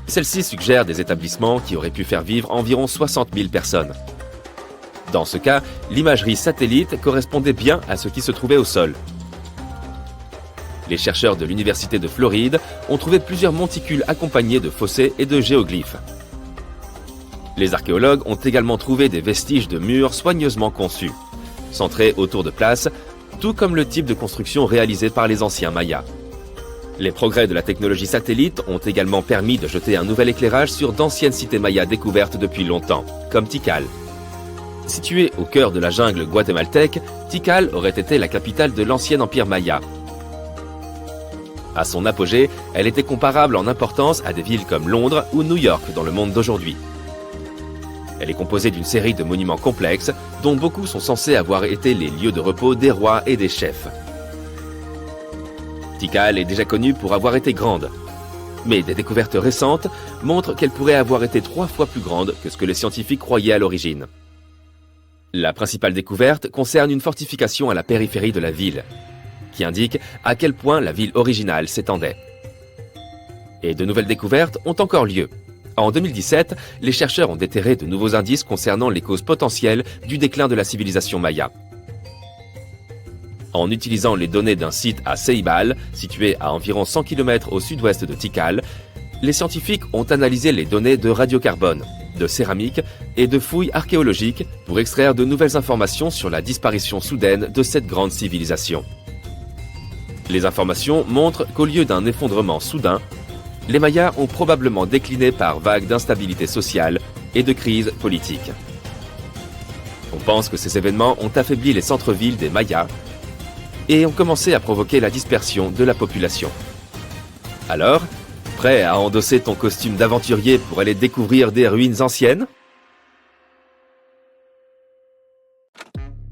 Celle-ci suggère des établissements qui auraient pu faire vivre environ 60 000 personnes. Dans ce cas, l'imagerie satellite correspondait bien à ce qui se trouvait au sol. Les chercheurs de l'Université de Floride ont trouvé plusieurs monticules accompagnés de fossés et de géoglyphes. Les archéologues ont également trouvé des vestiges de murs soigneusement conçus, centrés autour de places, tout comme le type de construction réalisé par les anciens Mayas. Les progrès de la technologie satellite ont également permis de jeter un nouvel éclairage sur d'anciennes cités mayas découvertes depuis longtemps, comme Tikal. Située au cœur de la jungle guatémaltèque, Tikal aurait été la capitale de l'ancien empire maya. À son apogée, elle était comparable en importance à des villes comme Londres ou New York dans le monde d'aujourd'hui. Elle est composée d'une série de monuments complexes, dont beaucoup sont censés avoir été les lieux de repos des rois et des chefs. Tikal est déjà connue pour avoir été grande, mais des découvertes récentes montrent qu'elle pourrait avoir été 3 fois plus grande que ce que les scientifiques croyaient à l'origine. La principale découverte concerne une fortification à la périphérie de la ville, qui indique à quel point la ville originale s'étendait. Et de nouvelles découvertes ont encore lieu. En 2017, les chercheurs ont déterré de nouveaux indices concernant les causes potentielles du déclin de la civilisation maya. En utilisant les données d'un site à Ceibal, situé à environ 100 km au sud-ouest de Tikal, les scientifiques ont analysé les données de radiocarbone, de céramique et de fouilles archéologiques pour extraire de nouvelles informations sur la disparition soudaine de cette grande civilisation. Les informations montrent qu'au lieu d'un effondrement soudain, les Mayas ont probablement décliné par vagues d'instabilité sociale et de crise politique. On pense que ces événements ont affaibli les centres-villes des Mayas et ont commencé à provoquer la dispersion de la population. Alors, prêt à endosser ton costume d'aventurier pour aller découvrir des ruines anciennes ?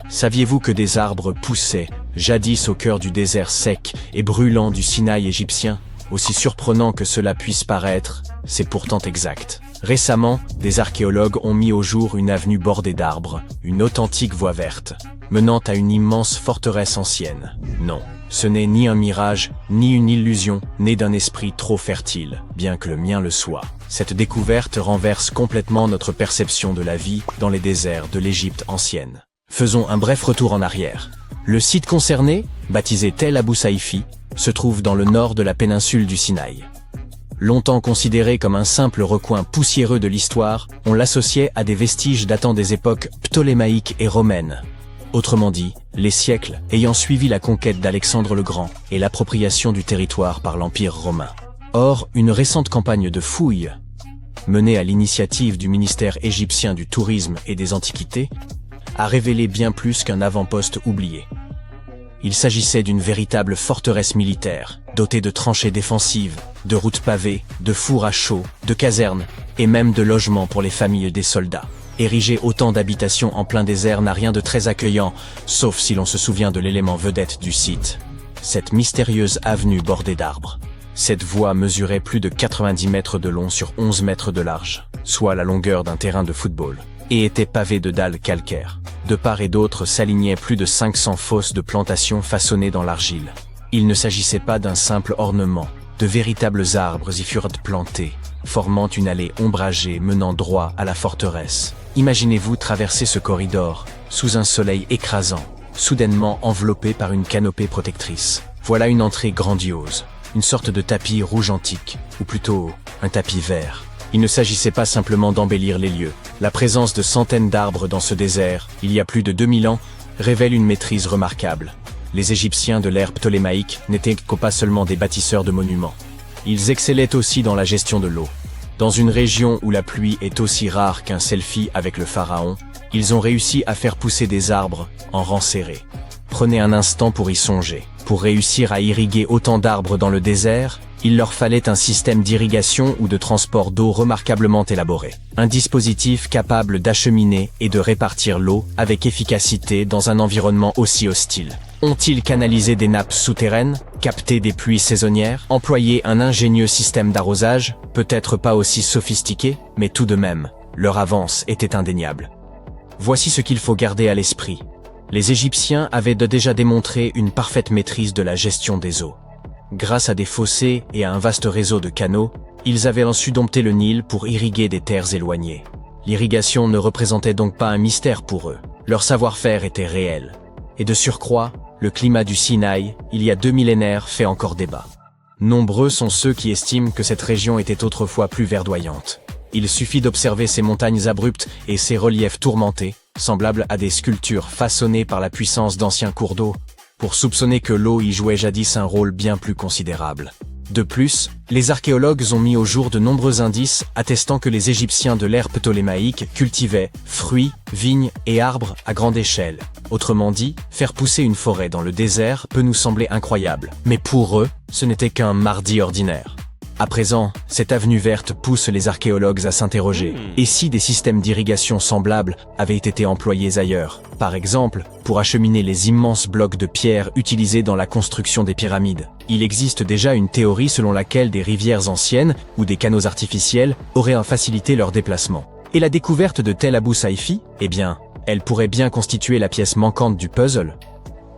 Saviez-vous que des arbres poussaient, jadis au cœur du désert sec et brûlant du Sinaï égyptien ? Aussi surprenant que cela puisse paraître, c'est pourtant exact. Récemment, des archéologues ont mis au jour une avenue bordée d'arbres, une authentique voie verte, menant à une immense forteresse ancienne. Non, ce n'est ni un mirage, ni une illusion, née d'un esprit trop fertile, bien que le mien le soit. Cette découverte renverse complètement notre perception de la vie dans les déserts de l'Égypte ancienne. Faisons un bref retour en arrière. Le site concerné, baptisé Tel Abou Saifi, se trouve dans le nord de la péninsule du Sinaï. Longtemps considéré comme un simple recoin poussiéreux de l'histoire, on l'associait à des vestiges datant des époques ptolémaïques et romaines. Autrement dit, les siècles ayant suivi la conquête d'Alexandre le Grand et l'appropriation du territoire par l'Empire romain. Or, une récente campagne de fouilles, menée à l'initiative du ministère égyptien du Tourisme et des Antiquités, a révélé bien plus qu'un avant-poste oublié. Il s'agissait d'une véritable forteresse militaire, dotée de tranchées défensives, de routes pavées, de fours à chaux, de casernes, et même de logements pour les familles des soldats. Ériger autant d'habitations en plein désert n'a rien de très accueillant, sauf si l'on se souvient de l'élément vedette du site. Cette mystérieuse avenue bordée d'arbres. Cette voie mesurait plus de 90 mètres de long sur 11 mètres de large, soit la longueur d'un terrain de football, et était pavée de dalles calcaires. De part et d'autre s'alignaient plus de 500 fosses de plantations façonnées dans l'argile. Il ne s'agissait pas d'un simple ornement. De véritables arbres y furent plantés, formant une allée ombragée menant droit à la forteresse. Imaginez-vous traverser ce corridor, sous un soleil écrasant, soudainement enveloppé par une canopée protectrice. Voilà une entrée grandiose, une sorte de tapis rouge antique, ou plutôt un tapis vert. Il ne s'agissait pas simplement d'embellir les lieux. La présence de centaines d'arbres dans ce désert, il y a plus de 2000 ans, révèle une maîtrise remarquable. Les Égyptiens de l'ère ptolémaïque n'étaient pas seulement des bâtisseurs de monuments. Ils excellaient aussi dans la gestion de l'eau. Dans une région où la pluie est aussi rare qu'un selfie avec le pharaon, ils ont réussi à faire pousser des arbres en rang serré. Prenez un instant pour y songer. Pour réussir à irriguer autant d'arbres dans le désert, il leur fallait un système d'irrigation ou de transport d'eau remarquablement élaboré. Un dispositif capable d'acheminer et de répartir l'eau avec efficacité dans un environnement aussi hostile. Ont-ils canalisé des nappes souterraines, capté des pluies saisonnières, employé un ingénieux système d'arrosage, peut-être pas aussi sophistiqué, mais tout de même, leur avance était indéniable. Voici ce qu'il faut garder à l'esprit. Les Égyptiens avaient déjà démontré une parfaite maîtrise de la gestion des eaux. Grâce à des fossés et à un vaste réseau de canaux, ils avaient su dompter le Nil pour irriguer des terres éloignées. L'irrigation ne représentait donc pas un mystère pour eux. Leur savoir-faire était réel. Et de surcroît, le climat du Sinaï, il y a 2 millénaires, fait encore débat. Nombreux sont ceux qui estiment que cette région était autrefois plus verdoyante. Il suffit d'observer ces montagnes abruptes et ces reliefs tourmentés, semblables à des sculptures façonnées par la puissance d'anciens cours d'eau, pour soupçonner que l'eau y jouait jadis un rôle bien plus considérable. De plus, les archéologues ont mis au jour de nombreux indices attestant que les Égyptiens de l'ère ptolémaïque cultivaient fruits, vignes et arbres à grande échelle. Autrement dit, faire pousser une forêt dans le désert peut nous sembler incroyable, mais pour eux, ce n'était qu'un mardi ordinaire. À présent, cette avenue verte pousse les archéologues à s'interroger. Et si des systèmes d'irrigation semblables avaient été employés ailleurs? Par exemple, pour acheminer les immenses blocs de pierre utilisés dans la construction des pyramides. Il existe déjà une théorie selon laquelle des rivières anciennes ou des canaux artificiels auraient facilité leur déplacement. Et la découverte de Tel Abou Saifi, eh bien, elle pourrait bien constituer la pièce manquante du puzzle.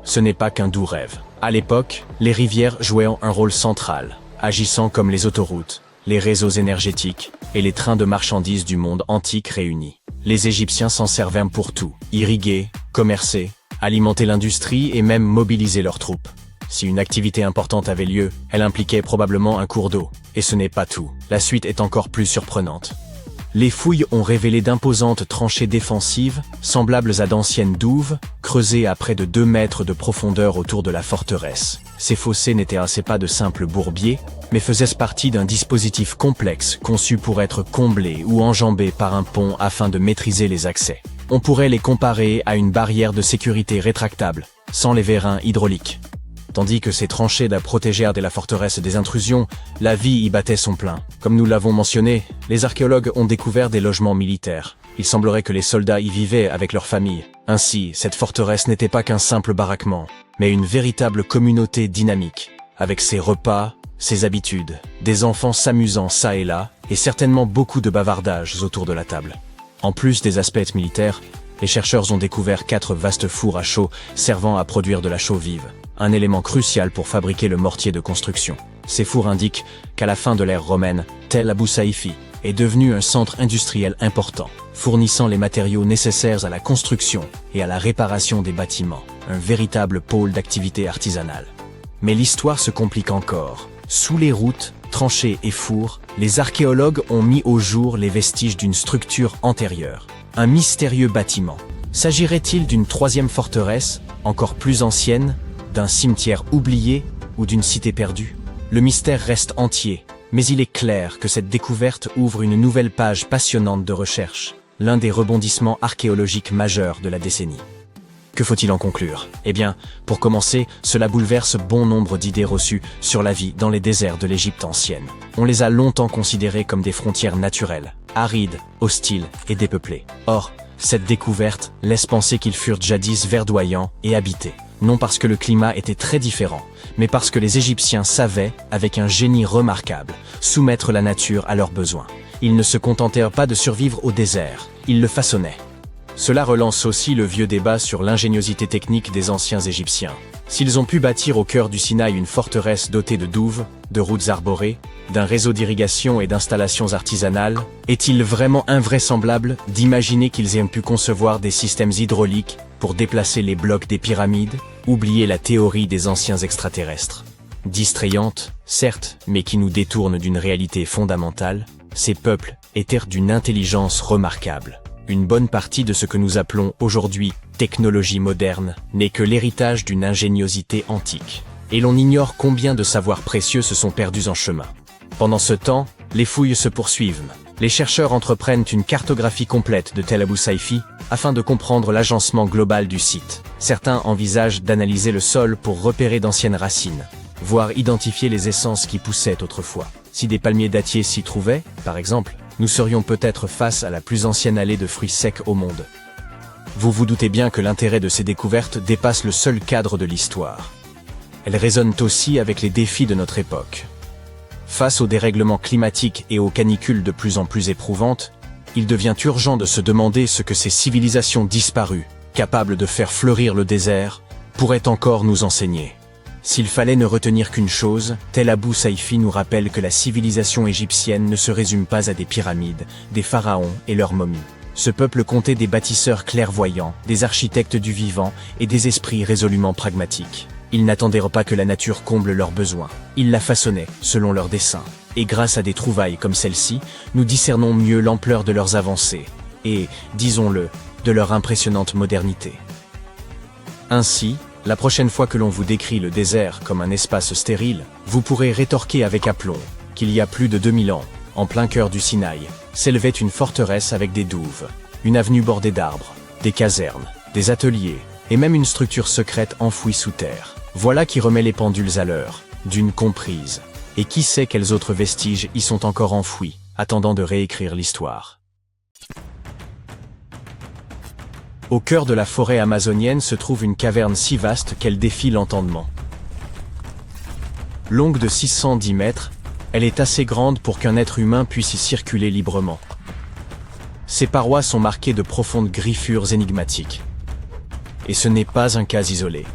Ce n'est pas qu'un doux rêve. À l'époque, les rivières jouaient un rôle central, agissant comme les autoroutes, les réseaux énergétiques et les trains de marchandises du monde antique réunis. Les Égyptiens s'en servaient pour tout, irriguer, commercer, alimenter l'industrie et même mobiliser leurs troupes. Si une activité importante avait lieu, elle impliquait probablement un cours d'eau. Et ce n'est pas tout. La suite est encore plus surprenante. Les fouilles ont révélé d'imposantes tranchées défensives, semblables à d'anciennes douves, creusées à près de 2 mètres de profondeur autour de la forteresse. Ces fossés n'étaient assez pas de simples bourbiers, mais faisaient partie d'un dispositif complexe conçu pour être comblé ou enjambé par un pont afin de maîtriser les accès. On pourrait les comparer à une barrière de sécurité rétractable, sans les vérins hydrauliques. Tandis que ces tranchées protégèrent de la forteresse des intrusions, la vie y battait son plein. Comme nous l'avons mentionné, les archéologues ont découvert des logements militaires. Il semblerait que les soldats y vivaient avec leurs familles. Ainsi, cette forteresse n'était pas qu'un simple baraquement, mais une véritable communauté dynamique, avec ses repas, ses habitudes, des enfants s'amusant ça et là, et certainement beaucoup de bavardages autour de la table. En plus des aspects militaires, les chercheurs ont découvert 4 vastes fours à chaux servant à produire de la chaux vive, un élément crucial pour fabriquer le mortier de construction. Ces fours indiquent qu'à la fin de l'ère romaine, Tel Abou Saïfi est devenu un centre industriel important, fournissant les matériaux nécessaires à la construction et à la réparation des bâtiments, un véritable pôle d'activité artisanale. Mais l'histoire se complique encore. Sous les routes, tranchées et fours, les archéologues ont mis au jour les vestiges d'une structure antérieure, un mystérieux bâtiment. S'agirait-il d'une 3e forteresse, encore plus ancienne, d'un cimetière oublié ou d'une cité perdue? Le mystère reste entier, mais il est clair que cette découverte ouvre une nouvelle page passionnante de recherche, l'un des rebondissements archéologiques majeurs de la décennie. Que faut-il en conclure? Eh bien, pour commencer, cela bouleverse bon nombre d'idées reçues sur la vie dans les déserts de l'Égypte ancienne. On les a longtemps considérés comme des frontières naturelles, arides, hostiles et dépeuplées. Or, cette découverte laisse penser qu'ils furent jadis verdoyants et habités. Non parce que le climat était très différent, mais parce que les Égyptiens savaient, avec un génie remarquable, soumettre la nature à leurs besoins. Ils ne se contentèrent pas de survivre au désert, ils le façonnaient. Cela relance aussi le vieux débat sur l'ingéniosité technique des anciens Égyptiens. S'ils ont pu bâtir au cœur du Sinaï une forteresse dotée de douves, de routes arborées, d'un réseau d'irrigation et d'installations artisanales, est-il vraiment invraisemblable d'imaginer qu'ils aient pu concevoir des systèmes hydrauliques pour déplacer les blocs des pyramides? Oublier la théorie des anciens extraterrestres. Distrayante, certes, mais qui nous détourne d'une réalité fondamentale, ces peuples étaient d'une intelligence remarquable. Une bonne partie de ce que nous appelons aujourd'hui technologie moderne n'est que l'héritage d'une ingéniosité antique. Et l'on ignore combien de savoirs précieux se sont perdus en chemin. Pendant ce temps, les fouilles se poursuivent. Les chercheurs entreprennent une cartographie complète de Tel Abou Saïfi afin de comprendre l'agencement global du site. Certains envisagent d'analyser le sol pour repérer d'anciennes racines, voire identifier les essences qui poussaient autrefois. Si des palmiers dattiers s'y trouvaient, par exemple, nous serions peut-être face à la plus ancienne allée de fruits secs au monde. Vous vous doutez bien que l'intérêt de ces découvertes dépasse le seul cadre de l'histoire. Elles résonnent aussi avec les défis de notre époque. Face au dérèglement climatique et aux canicules de plus en plus éprouvantes, il devient urgent de se demander ce que ces civilisations disparues, capables de faire fleurir le désert, pourraient encore nous enseigner. S'il fallait ne retenir qu'une chose, Tel Abou Saïfi nous rappelle que la civilisation égyptienne ne se résume pas à des pyramides, des pharaons et leurs momies. Ce peuple comptait des bâtisseurs clairvoyants, des architectes du vivant et des esprits résolument pragmatiques. Ils n'attendaient pas que la nature comble leurs besoins. Ils la façonnaient selon leurs desseins. Et grâce à des trouvailles comme celle-ci, nous discernons mieux l'ampleur de leurs avancées et, disons-le, de leur impressionnante modernité. Ainsi, la prochaine fois que l'on vous décrit le désert comme un espace stérile, vous pourrez rétorquer avec aplomb qu'il y a plus de 2000 ans, en plein cœur du Sinaï, s'élevait une forteresse avec des douves, une avenue bordée d'arbres, des casernes, des ateliers et même une structure secrète enfouie sous terre. Voilà qui remet les pendules à l'heure, d'une comprise. Et qui sait quels autres vestiges y sont encore enfouis, attendant de réécrire l'histoire. Au cœur de la forêt amazonienne se trouve une caverne si vaste qu'elle défie l'entendement. Longue de 610 mètres, elle est assez grande pour qu'un être humain puisse y circuler librement. Ses parois sont marquées de profondes griffures énigmatiques. Et ce n'est pas un cas isolé.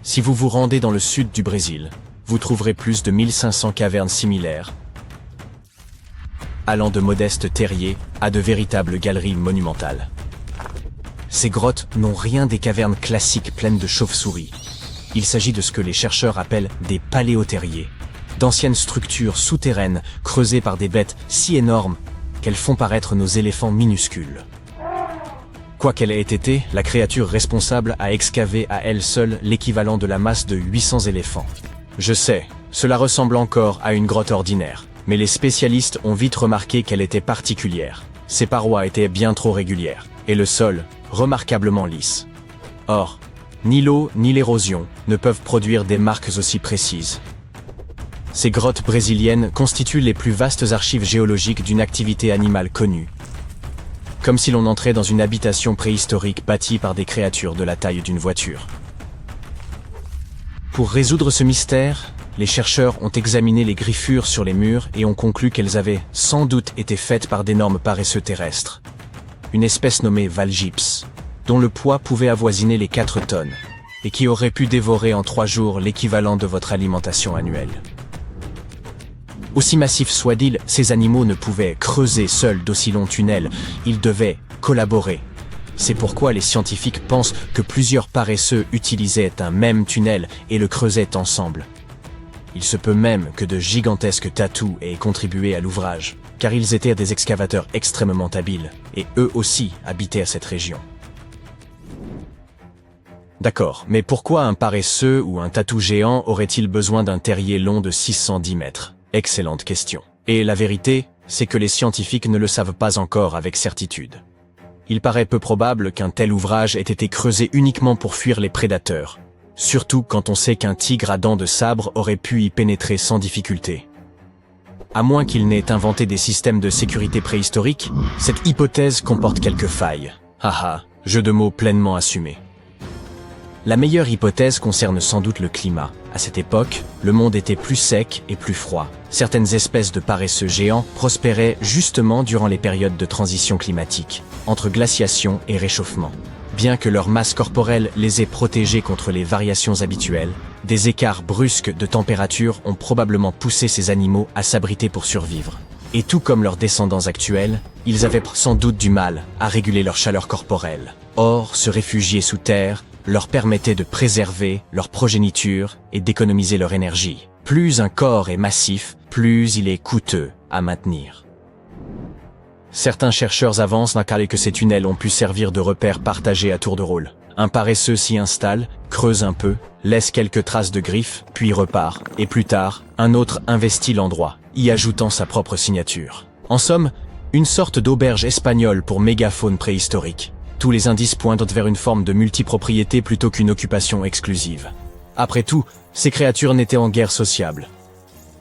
Si vous vous rendez dans le sud du Brésil, vous trouverez plus de 1500 cavernes similaires, allant de modestes terriers à de véritables galeries monumentales. Ces grottes n'ont rien des cavernes classiques pleines de chauves-souris. Il s'agit de ce que les chercheurs appellent des paléothériers, d'anciennes structures souterraines creusées par des bêtes si énormes qu'elles font paraître nos éléphants minuscules. Quoi qu'elle ait été, la créature responsable a excavé à elle seule l'équivalent de la masse de 800 éléphants. Je sais, cela ressemble encore à une grotte ordinaire, mais les spécialistes ont vite remarqué qu'elle était particulière. Ses parois étaient bien trop régulières, et le sol, remarquablement lisse. Or, ni l'eau ni l'érosion ne peuvent produire des marques aussi précises. Ces grottes brésiliennes constituent les plus vastes archives géologiques d'une activité animale connue. Comme si l'on entrait dans une habitation préhistorique bâtie par des créatures de la taille d'une voiture. Pour résoudre ce mystère, les chercheurs ont examiné les griffures sur les murs et ont conclu qu'elles avaient sans doute été faites par d'énormes paresseux terrestres. Une espèce nommée Valgyps, dont le poids pouvait avoisiner les 4 tonnes, et qui aurait pu dévorer en 3 jours l'équivalent de votre alimentation annuelle. Aussi massifs soient-ils, ces animaux ne pouvaient creuser seuls d'aussi longs tunnels, ils devaient collaborer. C'est pourquoi les scientifiques pensent que plusieurs paresseux utilisaient un même tunnel et le creusaient ensemble. Il se peut même que de gigantesques tatous aient contribué à l'ouvrage, car ils étaient des excavateurs extrêmement habiles, et eux aussi habitaient à cette région. D'accord, mais pourquoi un paresseux ou un tatou géant aurait-il besoin d'un terrier long de 610 mètres? Excellente question. Et la vérité, c'est que les scientifiques ne le savent pas encore avec certitude. Il paraît peu probable qu'un tel ouvrage ait été creusé uniquement pour fuir les prédateurs, surtout quand on sait qu'un tigre à dents de sabre aurait pu y pénétrer sans difficulté. À moins qu'il n'ait inventé des systèmes de sécurité préhistoriques, cette hypothèse comporte quelques failles. Haha, jeu de mots pleinement assumé. La meilleure hypothèse concerne sans doute le climat. À cette époque, le monde était plus sec et plus froid. Certaines espèces de paresseux géants prospéraient justement durant les périodes de transition climatique, entre glaciation et réchauffement. Bien que leur masse corporelle les ait protégés contre les variations habituelles, des écarts brusques de température ont probablement poussé ces animaux à s'abriter pour survivre. Et tout comme leurs descendants actuels, ils avaient sans doute du mal à réguler leur chaleur corporelle. Or, se réfugier sous terre leur permettait de préserver leur progéniture et d'économiser leur énergie. Plus un corps est massif, plus il est coûteux à maintenir. Certains chercheurs avancent que ces tunnels ont pu servir de repères partagés à tour de rôle. Un paresseux s'y installe, creuse un peu, laisse quelques traces de griffes, puis repart, et plus tard, un autre investit l'endroit, y ajoutant sa propre signature. En somme, une sorte d'auberge espagnole pour mégafaune préhistorique. Tous les indices pointent vers une forme de multipropriété plutôt qu'une occupation exclusive. Après tout, ces créatures n'étaient en guère sociables.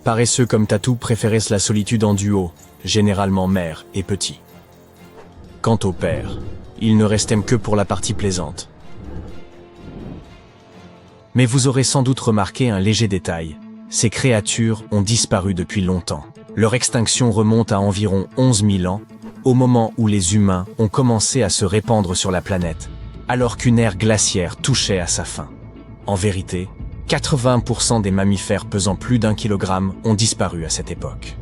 Paresseux comme Tatou préféraient la solitude en duo, généralement mère et petit. Quant au père, il ne restait que pour la partie plaisante. Mais vous aurez sans doute remarqué un léger détail. Ces créatures ont disparu depuis longtemps. Leur extinction remonte à environ 11 000 ans, au moment où les humains ont commencé à se répandre sur la planète, alors qu'une ère glaciaire touchait à sa fin. En vérité, 80% des mammifères pesant plus d'1 kilogramme ont disparu à cette époque.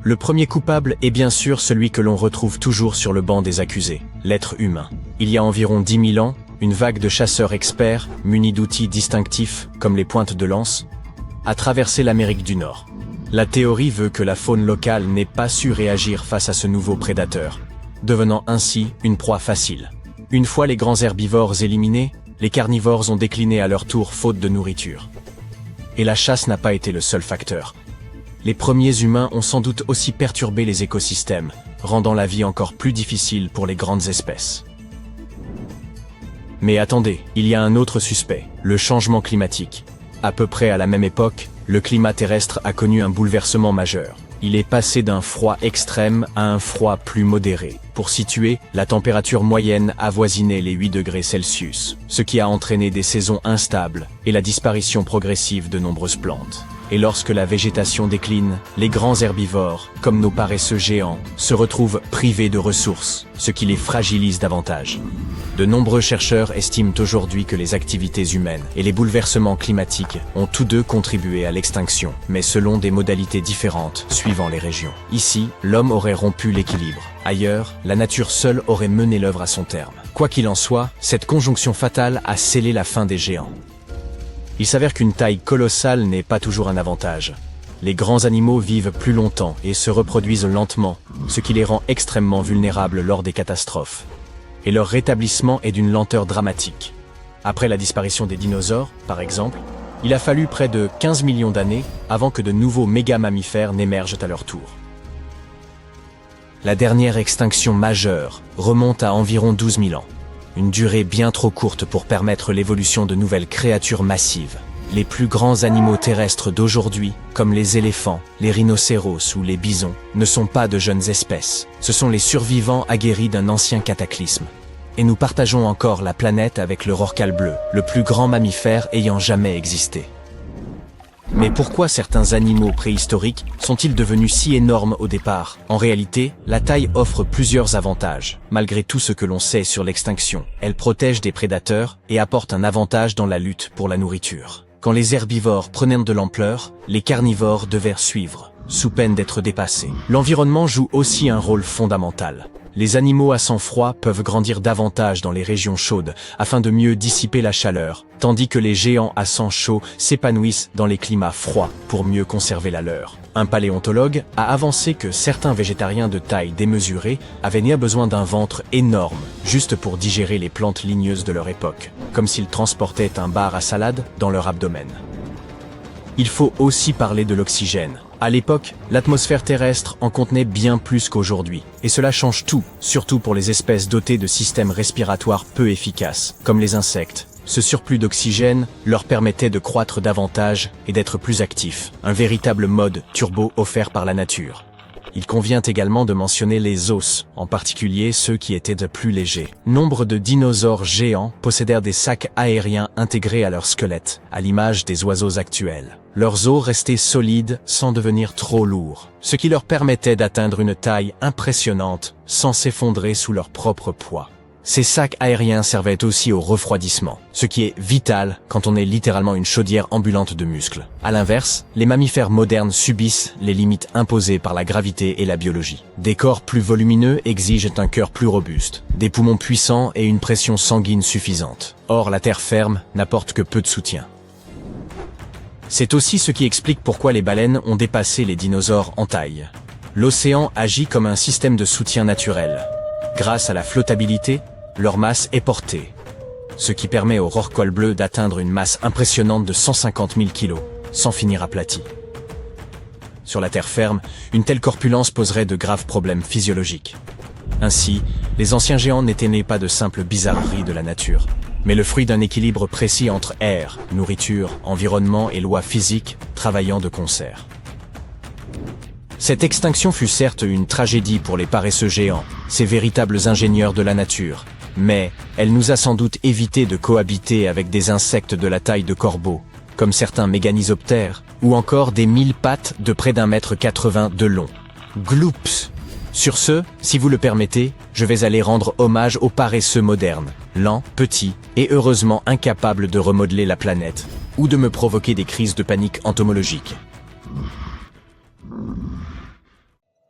Le premier coupable est bien sûr celui que l'on retrouve toujours sur le banc des accusés, l'être humain. Il y a environ 10 000 ans, une vague de chasseurs experts, munis d'outils distinctifs comme les pointes de lance, a traversé l'Amérique du Nord. La théorie veut que la faune locale n'ait pas su réagir face à ce nouveau prédateur, devenant ainsi une proie facile. Une fois les grands herbivores éliminés, les carnivores ont décliné à leur tour faute de nourriture. Et la chasse n'a pas été le seul facteur. Les premiers humains ont sans doute aussi perturbé les écosystèmes, rendant la vie encore plus difficile pour les grandes espèces. Mais attendez, il y a un autre suspect, le changement climatique. À peu près à la même époque, le climat terrestre a connu un bouleversement majeur. Il est passé d'un froid extrême à un froid plus modéré. Pour situer, la température moyenne avoisinait les 8 degrés Celsius, ce qui a entraîné des saisons instables et la disparition progressive de nombreuses plantes. Et lorsque la végétation décline, les grands herbivores, comme nos paresseux géants, se retrouvent privés de ressources, ce qui les fragilise davantage. De nombreux chercheurs estiment aujourd'hui que les activités humaines et les bouleversements climatiques ont tous deux contribué à l'extinction, mais selon des modalités différentes suivant les régions. Ici, l'homme aurait rompu l'équilibre. Ailleurs, la nature seule aurait mené l'œuvre à son terme. Quoi Quoi qu'il en soit, cette conjonction fatale a scellé la fin des géants. Il s'avère qu'une taille colossale n'est pas toujours un avantage. Les grands animaux vivent plus longtemps et se reproduisent lentement, ce qui les rend extrêmement vulnérables lors des catastrophes. Et leur rétablissement est d'une lenteur dramatique. Après la disparition des dinosaures, par exemple, il a fallu près de 15 millions d'années avant que de nouveaux méga-mammifères n'émergent à leur tour. La dernière extinction majeure remonte à environ 12 000 ans. Une durée bien trop courte pour permettre l'évolution de nouvelles créatures massives. Les plus grands animaux terrestres d'aujourd'hui, comme les éléphants, les rhinocéros ou les bisons, ne sont pas de jeunes espèces. Ce sont les survivants aguerris d'un ancien cataclysme. Et nous partageons encore la planète avec le rorqual bleu, le plus grand mammifère ayant jamais existé. Mais pourquoi certains animaux préhistoriques sont-ils devenus si énormes au départ? En réalité, la taille offre plusieurs avantages. Malgré tout ce que l'on sait sur l'extinction, elle protège des prédateurs et apporte un avantage dans la lutte pour la nourriture. Quand les herbivores prenaient de l'ampleur, les carnivores devaient suivre, sous peine d'être dépassés. L'environnement joue aussi un rôle fondamental. Les animaux à sang froid peuvent grandir davantage dans les régions chaudes afin de mieux dissiper la chaleur, tandis que les géants à sang chaud s'épanouissent dans les climats froids pour mieux conserver la leur. Un paléontologue a avancé que certains végétariens de taille démesurée avaient néanmoins besoin d'un ventre énorme, juste pour digérer les plantes ligneuses de leur époque, comme s'ils transportaient un bar à salade dans leur abdomen. Il faut aussi parler de l'oxygène. À l'époque, l'atmosphère terrestre en contenait bien plus qu'aujourd'hui. Et cela change tout, surtout pour les espèces dotées de systèmes respiratoires peu efficaces, comme les insectes. Ce surplus d'oxygène leur permettait de croître davantage et d'être plus actifs. Un véritable mode turbo offert par la nature. Il convient également de mentionner les os, en particulier ceux qui étaient de plus légers. Nombre de dinosaures géants possédèrent des sacs aériens intégrés à leur squelette, à l'image des oiseaux actuels. Leurs os restaient solides sans devenir trop lourds, ce qui leur permettait d'atteindre une taille impressionnante sans s'effondrer sous leur propre poids. Ces sacs aériens servaient aussi au refroidissement, ce qui est vital quand on est littéralement une chaudière ambulante de muscles. À l'inverse, les mammifères modernes subissent les limites imposées par la gravité et la biologie. Des corps plus volumineux exigent un cœur plus robuste, des poumons puissants et une pression sanguine suffisante. Or, la terre ferme n'apporte que peu de soutien. C'est aussi ce qui explique pourquoi les baleines ont dépassé les dinosaures en taille. L'océan agit comme un système de soutien naturel. Grâce à la flottabilité, leur masse est portée, ce qui permet au rorqual bleu d'atteindre une masse impressionnante de 150 000 kg, sans finir aplati. Sur la terre ferme, une telle corpulence poserait de graves problèmes physiologiques. Ainsi, les anciens géants n'étaient nés pas de simples bizarreries de la nature, mais le fruit d'un équilibre précis entre air, nourriture, environnement et lois physiques travaillant de concert. Cette extinction fut certes une tragédie pour les paresseux géants, ces véritables ingénieurs de la nature, mais elle nous a sans doute évité de cohabiter avec des insectes de la taille de corbeaux, comme certains méganisoptères, ou encore des 1000 pattes de près d'1,80 m de long. Gloops! Sur ce, si vous le permettez, je vais aller rendre hommage aux paresseux modernes, lents, petits et heureusement incapables de remodeler la planète, ou de me provoquer des crises de panique entomologique.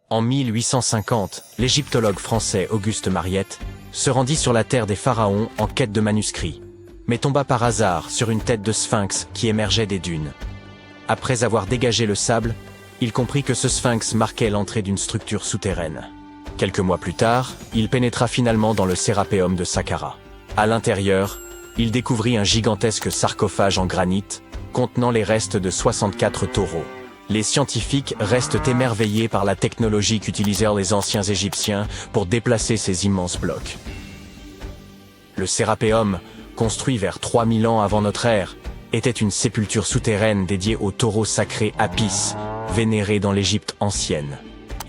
En 1850, l'égyptologue français Auguste Mariette se rendit sur la terre des pharaons en quête de manuscrits, mais tomba par hasard sur une tête de sphinx qui émergeait des dunes. Après avoir dégagé le sable, il comprit que ce sphinx marquait l'entrée d'une structure souterraine. Quelques mois plus tard, il pénétra finalement dans le Sérapéum de Saqqara. À l'intérieur, il découvrit un gigantesque sarcophage en granit contenant les restes de 64 taureaux. Les scientifiques restent émerveillés par la technologie qu'utilisèrent les anciens Égyptiens pour déplacer ces immenses blocs. Le Sérapéum, construit vers 3000 ans avant notre ère, était une sépulture souterraine dédiée au taureau sacré Apis, vénéré dans l'Égypte ancienne.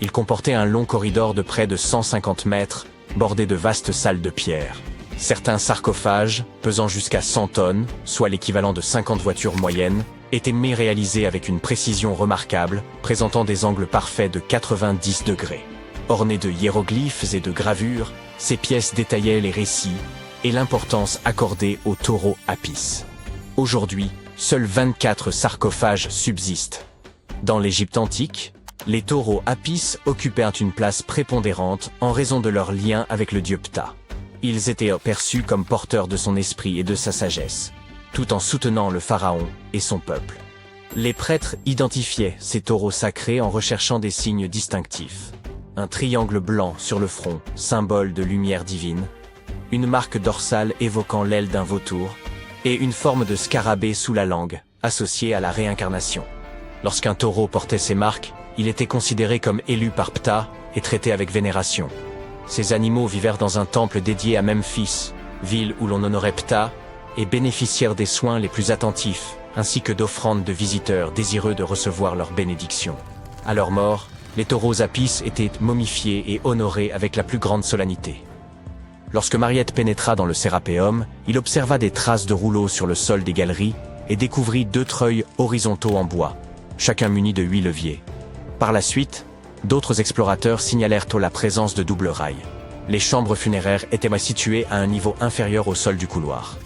Il comportait un long corridor de près de 150 mètres, bordé de vastes salles de pierre. Certains sarcophages, pesant jusqu'à 100 tonnes, soit l'équivalent de 50 voitures moyennes, étaient réalisés avec une précision remarquable, présentant des angles parfaits de 90 degrés. Ornés de hiéroglyphes et de gravures, ces pièces détaillaient les récits et l'importance accordée au taureau Apis. Aujourd'hui, seuls 24 sarcophages subsistent. Dans l'Égypte antique, les taureaux Apis occupaient une place prépondérante en raison de leur lien avec le dieu Ptah. Ils étaient perçus comme porteurs de son esprit et de sa sagesse, tout en soutenant le pharaon et son peuple. Les prêtres identifiaient ces taureaux sacrés en recherchant des signes distinctifs. Un triangle blanc sur le front, symbole de lumière divine, une marque dorsale évoquant l'aile d'un vautour, et une forme de scarabée sous la langue, associée à la réincarnation. Lorsqu'un taureau portait ces marques, il était considéré comme élu par Ptah et traité avec vénération. Ces animaux vivèrent dans un temple dédié à Memphis, ville où l'on honorait Ptah, et bénéficièrent des soins les plus attentifs, ainsi que d'offrandes de visiteurs désireux de recevoir leur bénédiction. À leur mort, les taureaux Apis étaient momifiés et honorés avec la plus grande solennité. Lorsque Mariette pénétra dans le Sérapéum, il observa des traces de rouleaux sur le sol des galeries et découvrit 2 treuils horizontaux en bois, chacun muni de 8 leviers. Par la suite, d'autres explorateurs signalèrent la présence de doubles rails. Les chambres funéraires étaient situées à un niveau inférieur au sol du couloir.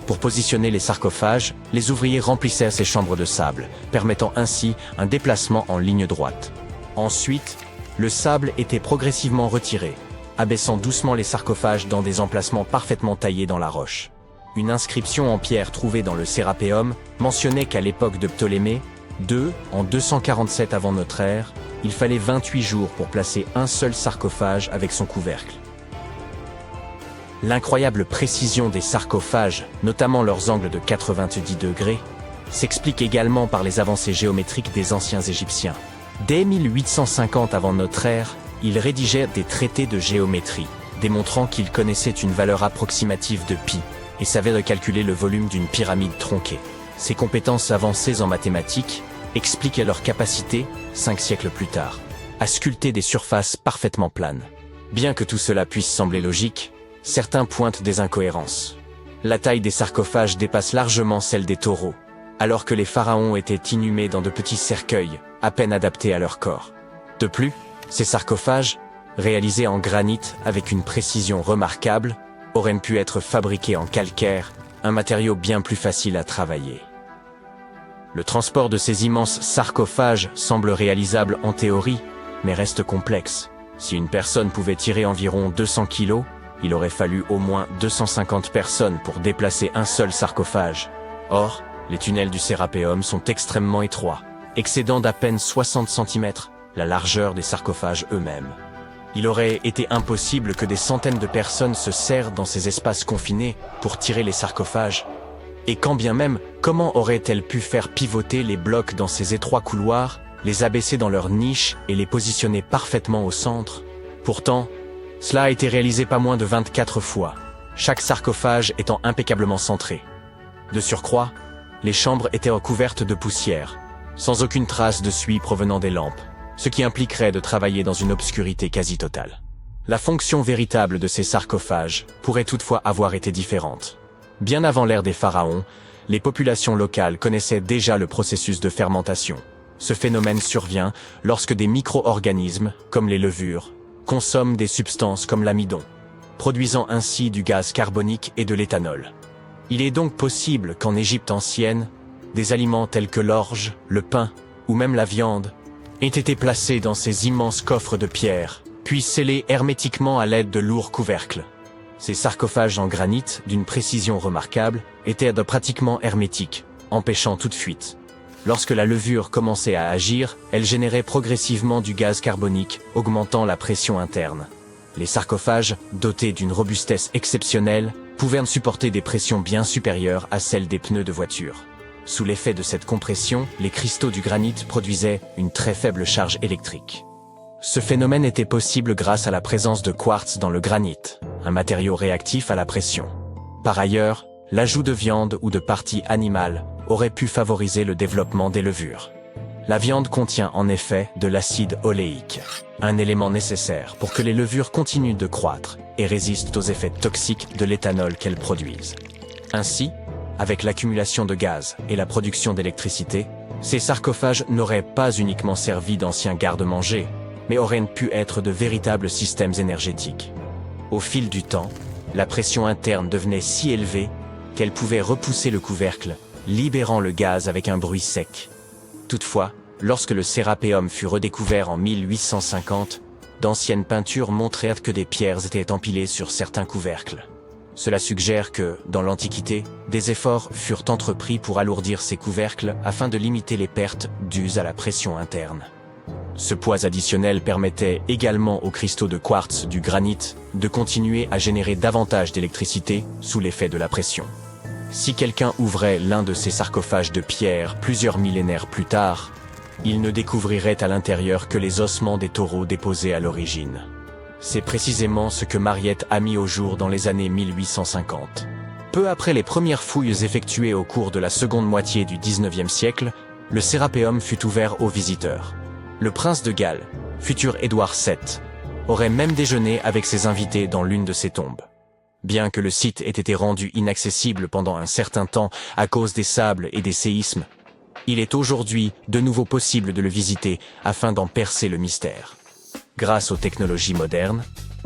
Pour positionner les sarcophages, les ouvriers remplissèrent ces chambres de sable, permettant ainsi un déplacement en ligne droite. Ensuite, le sable était progressivement retiré, abaissant doucement les sarcophages dans des emplacements parfaitement taillés dans la roche. Une inscription en pierre trouvée dans le Sérapéum mentionnait qu'à l'époque de Ptolémée II, en 247 avant notre ère, il fallait 28 jours pour placer un seul sarcophage avec son couvercle. L'incroyable précision des sarcophages, notamment leurs angles de 90 degrés, s'explique également par les avancées géométriques des anciens Égyptiens. Dès 1850 avant notre ère, ils rédigèrent des traités de géométrie, démontrant qu'ils connaissaient une valeur approximative de pi et savaient calculer le volume d'une pyramide tronquée. Ces compétences avancées en mathématiques expliquent leur capacité, 5 siècles plus tard, à sculpter des surfaces parfaitement planes. Bien que tout cela puisse sembler logique, certains pointent des incohérences. La taille des sarcophages dépasse largement celle des taureaux, alors que les pharaons étaient inhumés dans de petits cercueils, à peine adaptés à leur corps. De plus, ces sarcophages, réalisés en granit avec une précision remarquable, auraient pu être fabriqués en calcaire, un matériau bien plus facile à travailler. Le transport de ces immenses sarcophages semble réalisable en théorie, mais reste complexe. Si une personne pouvait tirer environ 200 kilos, il aurait fallu au moins 250 personnes pour déplacer un seul sarcophage. Or, les tunnels du Sérapéum sont extrêmement étroits, excédant d'à peine 60 cm la largeur des sarcophages eux-mêmes. Il aurait été impossible que des centaines de personnes se serrent dans ces espaces confinés pour tirer les sarcophages. Et quand bien même, comment auraient-elles pu faire pivoter les blocs dans ces étroits couloirs, les abaisser dans leurs niches et les positionner parfaitement au centre? Pourtant, cela a été réalisé pas moins de 24 fois, chaque sarcophage étant impeccablement centré. De surcroît, les chambres étaient recouvertes de poussière, sans aucune trace de suie provenant des lampes, ce qui impliquerait de travailler dans une obscurité quasi totale. La fonction véritable de ces sarcophages pourrait toutefois avoir été différente. Bien avant l'ère des pharaons, les populations locales connaissaient déjà le processus de fermentation. Ce phénomène survient lorsque des micro-organismes, comme les levures, consomment des substances comme l'amidon, produisant ainsi du gaz carbonique et de l'éthanol. Il est donc possible qu'en Égypte ancienne, des aliments tels que l'orge, le pain ou même la viande aient été placés dans ces immenses coffres de pierre, puis scellés hermétiquement à l'aide de lourds couvercles. Ces sarcophages en granit, d'une précision remarquable, étaient pratiquement hermétiques, empêchant toute fuite. Lorsque la levure commençait à agir, elle générait progressivement du gaz carbonique, augmentant la pression interne. Les sarcophages, dotés d'une robustesse exceptionnelle, pouvaient supporter des pressions bien supérieures à celles des pneus de voiture. Sous l'effet de cette compression, les cristaux du granit produisaient une très faible charge électrique. Ce phénomène était possible grâce à la présence de quartz dans le granit, un matériau réactif à la pression. Par ailleurs, l'ajout de viande ou de parties animales aurait pu favoriser le développement des levures. La viande contient en effet de l'acide oléique, un élément nécessaire pour que les levures continuent de croître et résistent aux effets toxiques de l'éthanol qu'elles produisent. Ainsi, avec l'accumulation de gaz et la production d'électricité, ces sarcophages n'auraient pas uniquement servi d'anciens garde-manger, mais auraient pu être de véritables systèmes énergétiques. Au fil du temps, la pression interne devenait si élevée qu'elle pouvait repousser le couvercle, libérant le gaz avec un bruit sec. Toutefois, lorsque le Sérapéum fut redécouvert en 1850, d'anciennes peintures montraient que des pierres étaient empilées sur certains couvercles. Cela suggère que, dans l'Antiquité, des efforts furent entrepris pour alourdir ces couvercles afin de limiter les pertes dues à la pression interne. Ce poids additionnel permettait également aux cristaux de quartz du granit de continuer à générer davantage d'électricité sous l'effet de la pression. Si quelqu'un ouvrait l'un de ces sarcophages de pierre plusieurs millénaires plus tard, il ne découvrirait à l'intérieur que les ossements des taureaux déposés à l'origine. C'est précisément ce que Mariette a mis au jour dans les années 1850. Peu après les premières fouilles effectuées au cours de la seconde moitié du XIXe siècle, le Sérapéum fut ouvert aux visiteurs. Le prince de Galles, futur Édouard VII, aurait même déjeuné avec ses invités dans l'une de ses tombes. Bien que le site ait été rendu inaccessible pendant un certain temps à cause des sables et des séismes, il est aujourd'hui de nouveau possible de le visiter afin d'en percer le mystère. Grâce aux technologies modernes,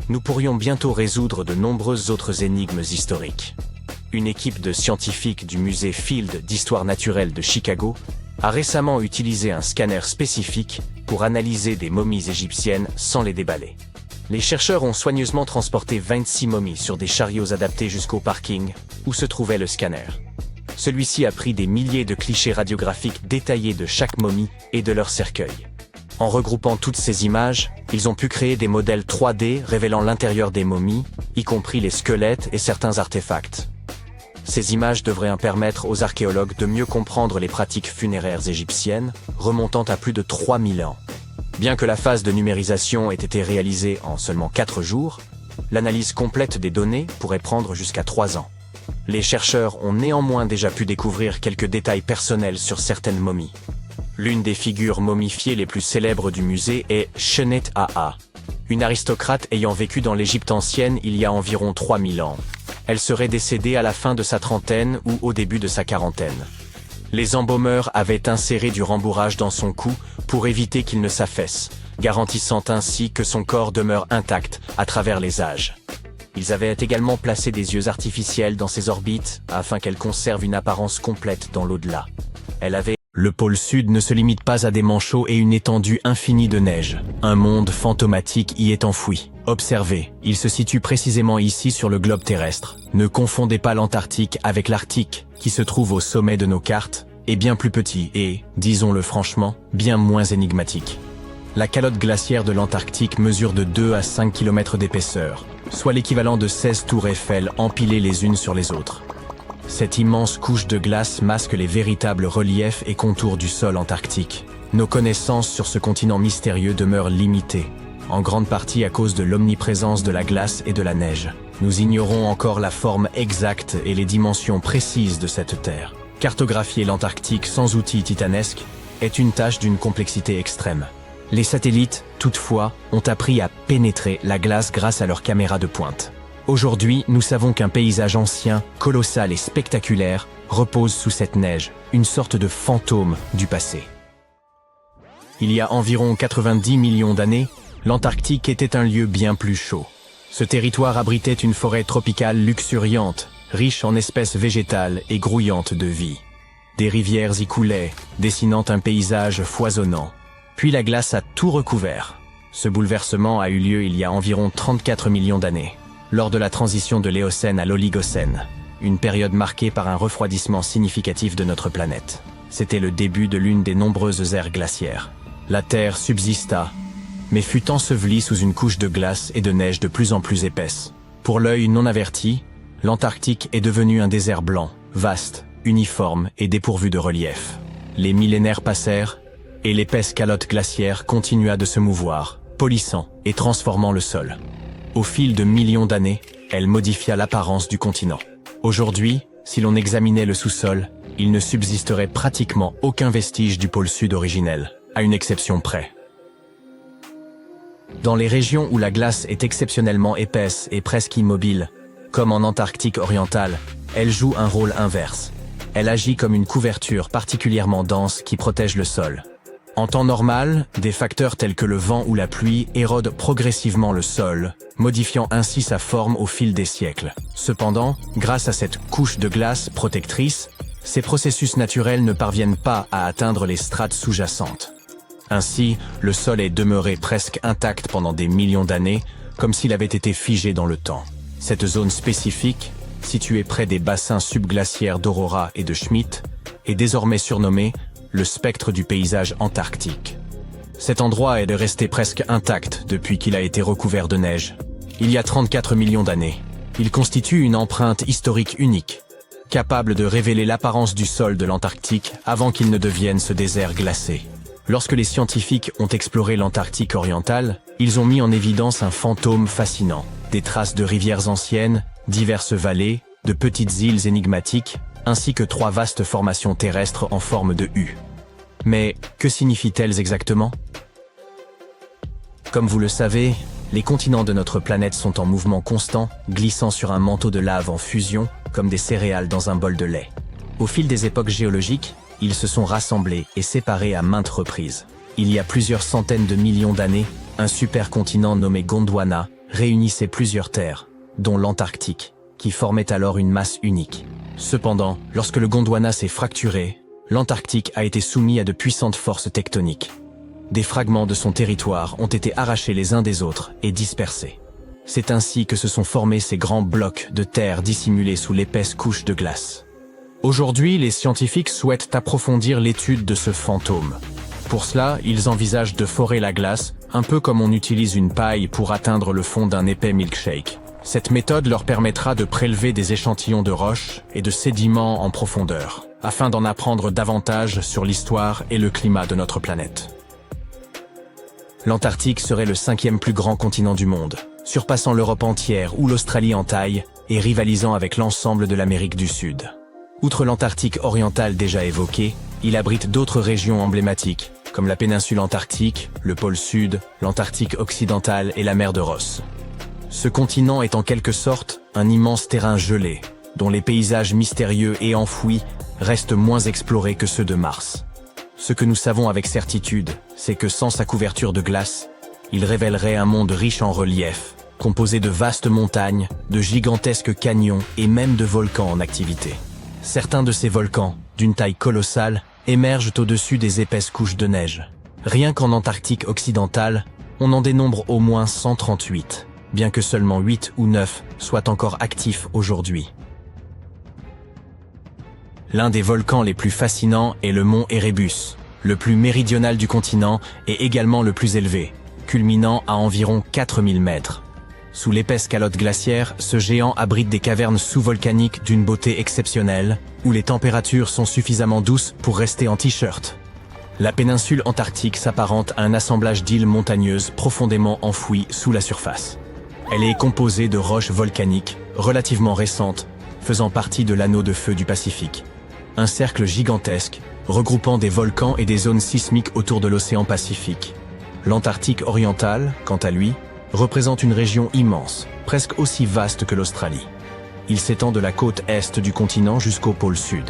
nous pourrions bientôt résoudre de nombreuses autres énigmes historiques. Une équipe de scientifiques du musée Field d'histoire naturelle de Chicago a récemment utilisé un scanner spécifique pour analyser des momies égyptiennes sans les déballer. Les chercheurs ont soigneusement transporté 26 momies sur des chariots adaptés jusqu'au parking où se trouvait le scanner. Celui-ci a pris des milliers de clichés radiographiques détaillés de chaque momie et de leur cercueil. En regroupant toutes ces images, ils ont pu créer des modèles 3D révélant l'intérieur des momies, y compris les squelettes et certains artefacts. Ces images devraient permettre aux archéologues de mieux comprendre les pratiques funéraires égyptiennes, remontant à plus de 3000 ans. Bien que la phase de numérisation ait été réalisée en seulement 4 jours, l'analyse complète des données pourrait prendre jusqu'à 3 ans. Les chercheurs ont néanmoins déjà pu découvrir quelques détails personnels sur certaines momies. L'une des figures momifiées les plus célèbres du musée est Shennet Aa, une aristocrate ayant vécu dans l'Égypte ancienne il y a environ 3000 ans. Elle serait décédée à la fin de sa trentaine ou au début de sa quarantaine. Les embaumeurs avaient inséré du rembourrage dans son cou pour éviter qu'il ne s'affaisse, garantissant ainsi que son corps demeure intact à travers les âges. Ils avaient également placé des yeux artificiels dans ses orbites afin qu'elle conserve une apparence complète dans l'au-delà. Le pôle sud ne se limite pas à des manchots et une étendue infinie de neige. Un monde fantomatique y est enfoui. Observez, il se situe précisément ici sur le globe terrestre. Ne confondez pas l'Antarctique avec l'Arctique, qui se trouve au sommet de nos cartes, est bien plus petit et, disons-le franchement, bien moins énigmatique. La calotte glaciaire de l'Antarctique mesure de 2 à 5 km d'épaisseur, soit l'équivalent de 16 tours Eiffel empilées les unes sur les autres. Cette immense couche de glace masque les véritables reliefs et contours du sol antarctique. Nos connaissances sur ce continent mystérieux demeurent limitées, en grande partie à cause de l'omniprésence de la glace et de la neige. Nous ignorons encore la forme exacte et les dimensions précises de cette terre. Cartographier l'Antarctique sans outils titanesques est une tâche d'une complexité extrême. Les satellites, toutefois, ont appris à pénétrer la glace grâce à leurs caméras de pointe. Aujourd'hui, nous savons qu'un paysage ancien, colossal et spectaculaire repose sous cette neige, une sorte de fantôme du passé. Il y a environ 90 millions d'années, l'Antarctique était un lieu bien plus chaud. Ce territoire abritait une forêt tropicale luxuriante, riche en espèces végétales et grouillante de vie. Des rivières y coulaient, dessinant un paysage foisonnant. Puis la glace a tout recouvert. Ce bouleversement a eu lieu il y a environ 34 millions d'années, lors de la transition de l'Éocène à l'Oligocène, une période marquée par un refroidissement significatif de notre planète. C'était le début de l'une des nombreuses ères glaciaires. La Terre subsista, mais fut ensevelie sous une couche de glace et de neige de plus en plus épaisse. Pour l'œil non averti, l'Antarctique est devenu un désert blanc, vaste, uniforme et dépourvu de relief. Les millénaires passèrent, et l'épaisse calotte glaciaire continua de se mouvoir, polissant et transformant le sol. Au fil de millions d'années, elle modifia l'apparence du continent. Aujourd'hui, si l'on examinait le sous-sol, il ne subsisterait pratiquement aucun vestige du pôle sud originel, à une exception près. Dans les régions où la glace est exceptionnellement épaisse et presque immobile, comme en Antarctique orientale, elle joue un rôle inverse. Elle agit comme une couverture particulièrement dense qui protège le sol. En temps normal, des facteurs tels que le vent ou la pluie érodent progressivement le sol, modifiant ainsi sa forme au fil des siècles. Cependant, grâce à cette couche de glace protectrice, ces processus naturels ne parviennent pas à atteindre les strates sous-jacentes. Ainsi, le sol est demeuré presque intact pendant des millions d'années, comme s'il avait été figé dans le temps. Cette zone spécifique, située près des bassins subglaciaires d'Aurora et de Schmidt, est désormais surnommée le spectre du paysage antarctique. Cet endroit est resté presque intact depuis qu'il a été recouvert de neige. Il y a 34 millions d'années. Il constitue une empreinte historique unique, capable de révéler l'apparence du sol de l'Antarctique avant qu'il ne devienne ce désert glacé. Lorsque les scientifiques ont exploré l'Antarctique oriental, ils ont mis en évidence un fantôme fascinant. Des traces de rivières anciennes, diverses vallées, de petites îles énigmatiques, ainsi que 3 vastes formations terrestres en forme de U. Mais que signifient-elles exactement? Comme vous le savez, les continents de notre planète sont en mouvement constant, glissant sur un manteau de lave en fusion, comme des céréales dans un bol de lait. Au fil des époques géologiques, ils se sont rassemblés et séparés à maintes reprises. Il y a plusieurs centaines de millions d'années, un supercontinent nommé Gondwana réunissait plusieurs terres, dont l'Antarctique, qui formait alors une masse unique. Cependant, lorsque le Gondwana s'est fracturé, l'Antarctique a été soumis à de puissantes forces tectoniques. Des fragments de son territoire ont été arrachés les uns des autres et dispersés. C'est ainsi que se sont formés ces grands blocs de terre dissimulés sous l'épaisse couche de glace. Aujourd'hui, les scientifiques souhaitent approfondir l'étude de ce fantôme. Pour cela, ils envisagent de forer la glace, un peu comme on utilise une paille pour atteindre le fond d'un épais milkshake. Cette méthode leur permettra de prélever des échantillons de roches et de sédiments en profondeur, afin d'en apprendre davantage sur l'histoire et le climat de notre planète. L'Antarctique serait le 5e plus grand continent du monde, surpassant l'Europe entière ou l'Australie en taille et rivalisant avec l'ensemble de l'Amérique du Sud. Outre l'Antarctique oriental déjà évoqué, il abrite d'autres régions emblématiques, comme la péninsule antarctique, le pôle Sud, l'Antarctique occidental et la mer de Ross. Ce continent est en quelque sorte un immense terrain gelé, dont les paysages mystérieux et enfouis restent moins explorés que ceux de Mars. Ce que nous savons avec certitude, c'est que sans sa couverture de glace, il révélerait un monde riche en relief, composé de vastes montagnes, de gigantesques canyons et même de volcans en activité. Certains de ces volcans, d'une taille colossale, émergent au-dessus des épaisses couches de neige. Rien qu'en Antarctique occidentale, on en dénombre au moins 138, bien que seulement 8 ou 9 soient encore actifs aujourd'hui. L'un des volcans les plus fascinants est le mont Erebus, le plus méridional du continent et également le plus élevé, culminant à environ 4000 mètres. Sous l'épaisse calotte glaciaire, ce géant abrite des cavernes sous-volcaniques d'une beauté exceptionnelle, où les températures sont suffisamment douces pour rester en t-shirt. La péninsule antarctique s'apparente à un assemblage d'îles montagneuses profondément enfouies sous la surface. Elle est composée de roches volcaniques, relativement récentes, faisant partie de l'anneau de feu du Pacifique. Un cercle gigantesque, regroupant des volcans et des zones sismiques autour de l'océan Pacifique. L'Antarctique oriental, quant à lui, représente une région immense, presque aussi vaste que l'Australie. Il s'étend de la côte est du continent jusqu'au pôle sud.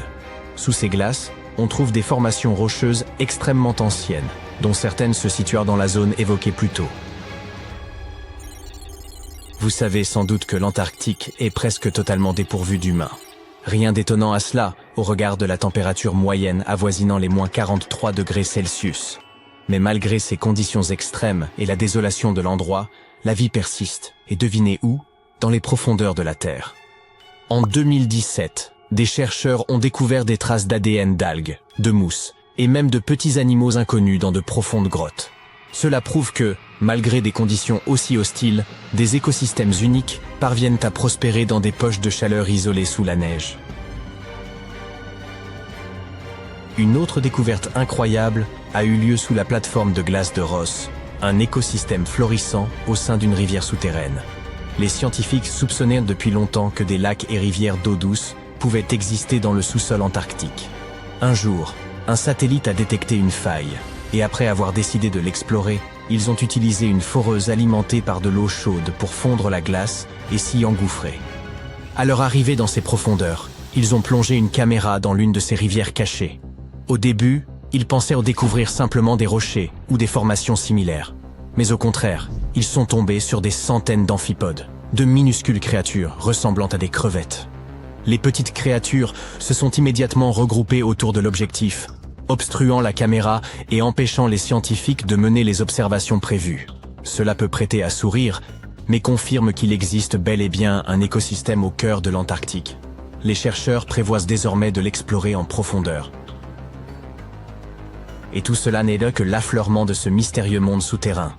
Sous ces glaces, on trouve des formations rocheuses extrêmement anciennes, dont certaines se situent dans la zone évoquée plus tôt. Vous savez sans doute que l'Antarctique est presque totalement dépourvu d'humains. Rien d'étonnant à cela, au regard de la température moyenne avoisinant les moins 43 degrés Celsius. Mais malgré ces conditions extrêmes et la désolation de l'endroit, la vie persiste, et devinez où? Dans les profondeurs de la Terre. En 2017, des chercheurs ont découvert des traces d'ADN d'algues, de mousses, et même de petits animaux inconnus dans de profondes grottes. Cela prouve que, malgré des conditions aussi hostiles, des écosystèmes uniques parviennent à prospérer dans des poches de chaleur isolées sous la neige. Une autre découverte incroyable a eu lieu sous la plateforme de glace de Ross, un écosystème florissant au sein d'une rivière souterraine. Les scientifiques soupçonnaient depuis longtemps que des lacs et rivières d'eau douce pouvaient exister dans le sous-sol antarctique. Un jour, un satellite a détecté une faille, et après avoir décidé de l'explorer, ils ont utilisé une foreuse alimentée par de l'eau chaude pour fondre la glace et s'y engouffrer. À leur arrivée dans ces profondeurs, ils ont plongé une caméra dans l'une de ces rivières cachées. Au début, ils pensaient découvrir simplement des rochers ou des formations similaires. Mais au contraire, ils sont tombés sur des centaines d'amphipodes, de minuscules créatures ressemblant à des crevettes. Les petites créatures se sont immédiatement regroupées autour de l'objectif, obstruant la caméra et empêchant les scientifiques de mener les observations prévues. Cela peut prêter à sourire, mais confirme qu'il existe bel et bien un écosystème au cœur de l'Antarctique. Les chercheurs prévoient désormais de l'explorer en profondeur. Et tout cela n'est que l'affleurement de ce mystérieux monde souterrain.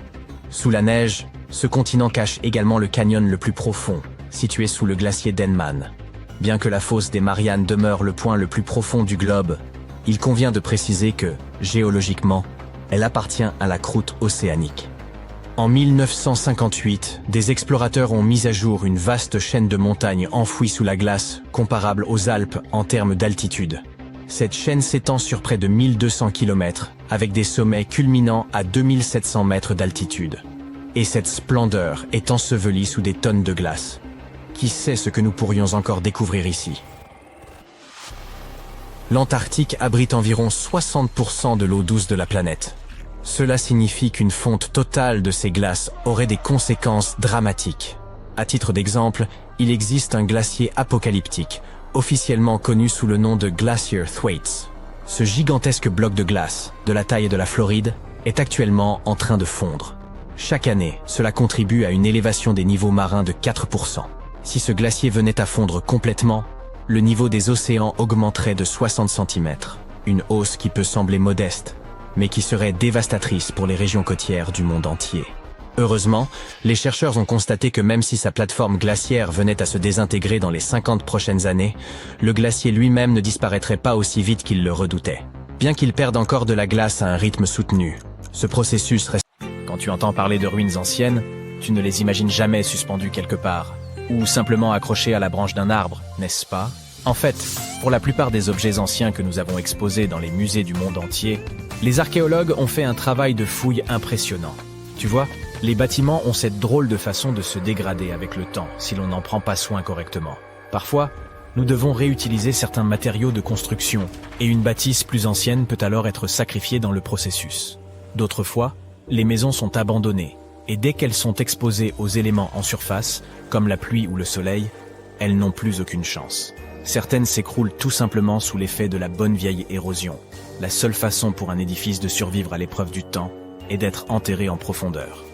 Sous la neige, ce continent cache également le canyon le plus profond, situé sous le glacier Denman. Bien que la fosse des Mariannes demeure le point le plus profond du globe, il convient de préciser que, géologiquement, elle appartient à la croûte océanique. En 1958, des explorateurs ont mis à jour une vaste chaîne de montagnes enfouies sous la glace, comparable aux Alpes en termes d'altitude. Cette chaîne s'étend sur près de 1200 km, avec des sommets culminant à 2700 mètres d'altitude. Et cette splendeur est ensevelie sous des tonnes de glace. Qui sait ce que nous pourrions encore découvrir ici? L'Antarctique abrite environ 60% de l'eau douce de la planète. Cela signifie qu'une fonte totale de ces glaces aurait des conséquences dramatiques. À titre d'exemple, il existe un glacier apocalyptique, officiellement connu sous le nom de Glacier Thwaites. Ce gigantesque bloc de glace, de la taille de la Floride, est actuellement en train de fondre. Chaque année, cela contribue à une élévation des niveaux marins de 4%. Si ce glacier venait à fondre complètement, le niveau des océans augmenterait de 60 cm. Une hausse qui peut sembler modeste, mais qui serait dévastatrice pour les régions côtières du monde entier. Heureusement, les chercheurs ont constaté que même si sa plateforme glaciaire venait à se désintégrer dans les 50 prochaines années, le glacier lui-même ne disparaîtrait pas aussi vite qu'il le redoutait. Bien qu'il perde encore de la glace à un rythme soutenu, ce processus reste... Quand tu entends parler de ruines anciennes, tu ne les imagines jamais suspendues quelque part, ou simplement accrochées à la branche d'un arbre, n'est-ce pas? En fait, pour la plupart des objets anciens que nous avons exposés dans les musées du monde entier, les archéologues ont fait un travail de fouille impressionnant. Tu vois, les bâtiments ont cette drôle de façon de se dégrader avec le temps si l'on n'en prend pas soin correctement. Parfois, nous devons réutiliser certains matériaux de construction et une bâtisse plus ancienne peut alors être sacrifiée dans le processus. D'autres fois, les maisons sont abandonnées et dès qu'elles sont exposées aux éléments en surface, comme la pluie ou le soleil, elles n'ont plus aucune chance. Certaines s'écroulent tout simplement sous l'effet de la bonne vieille érosion. La seule façon pour un édifice de survivre à l'épreuve du temps est d'être enterré en profondeur.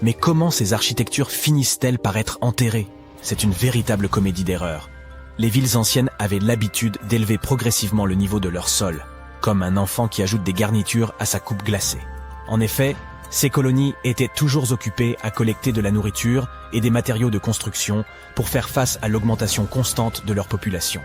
Mais comment ces architectures finissent-elles par être enterrées? C'est une véritable comédie d'erreurs. Les villes anciennes avaient l'habitude d'élever progressivement le niveau de leur sol, comme un enfant qui ajoute des garnitures à sa coupe glacée. En effet, ces colonies étaient toujours occupées à collecter de la nourriture et des matériaux de construction pour faire face à l'augmentation constante de leur population.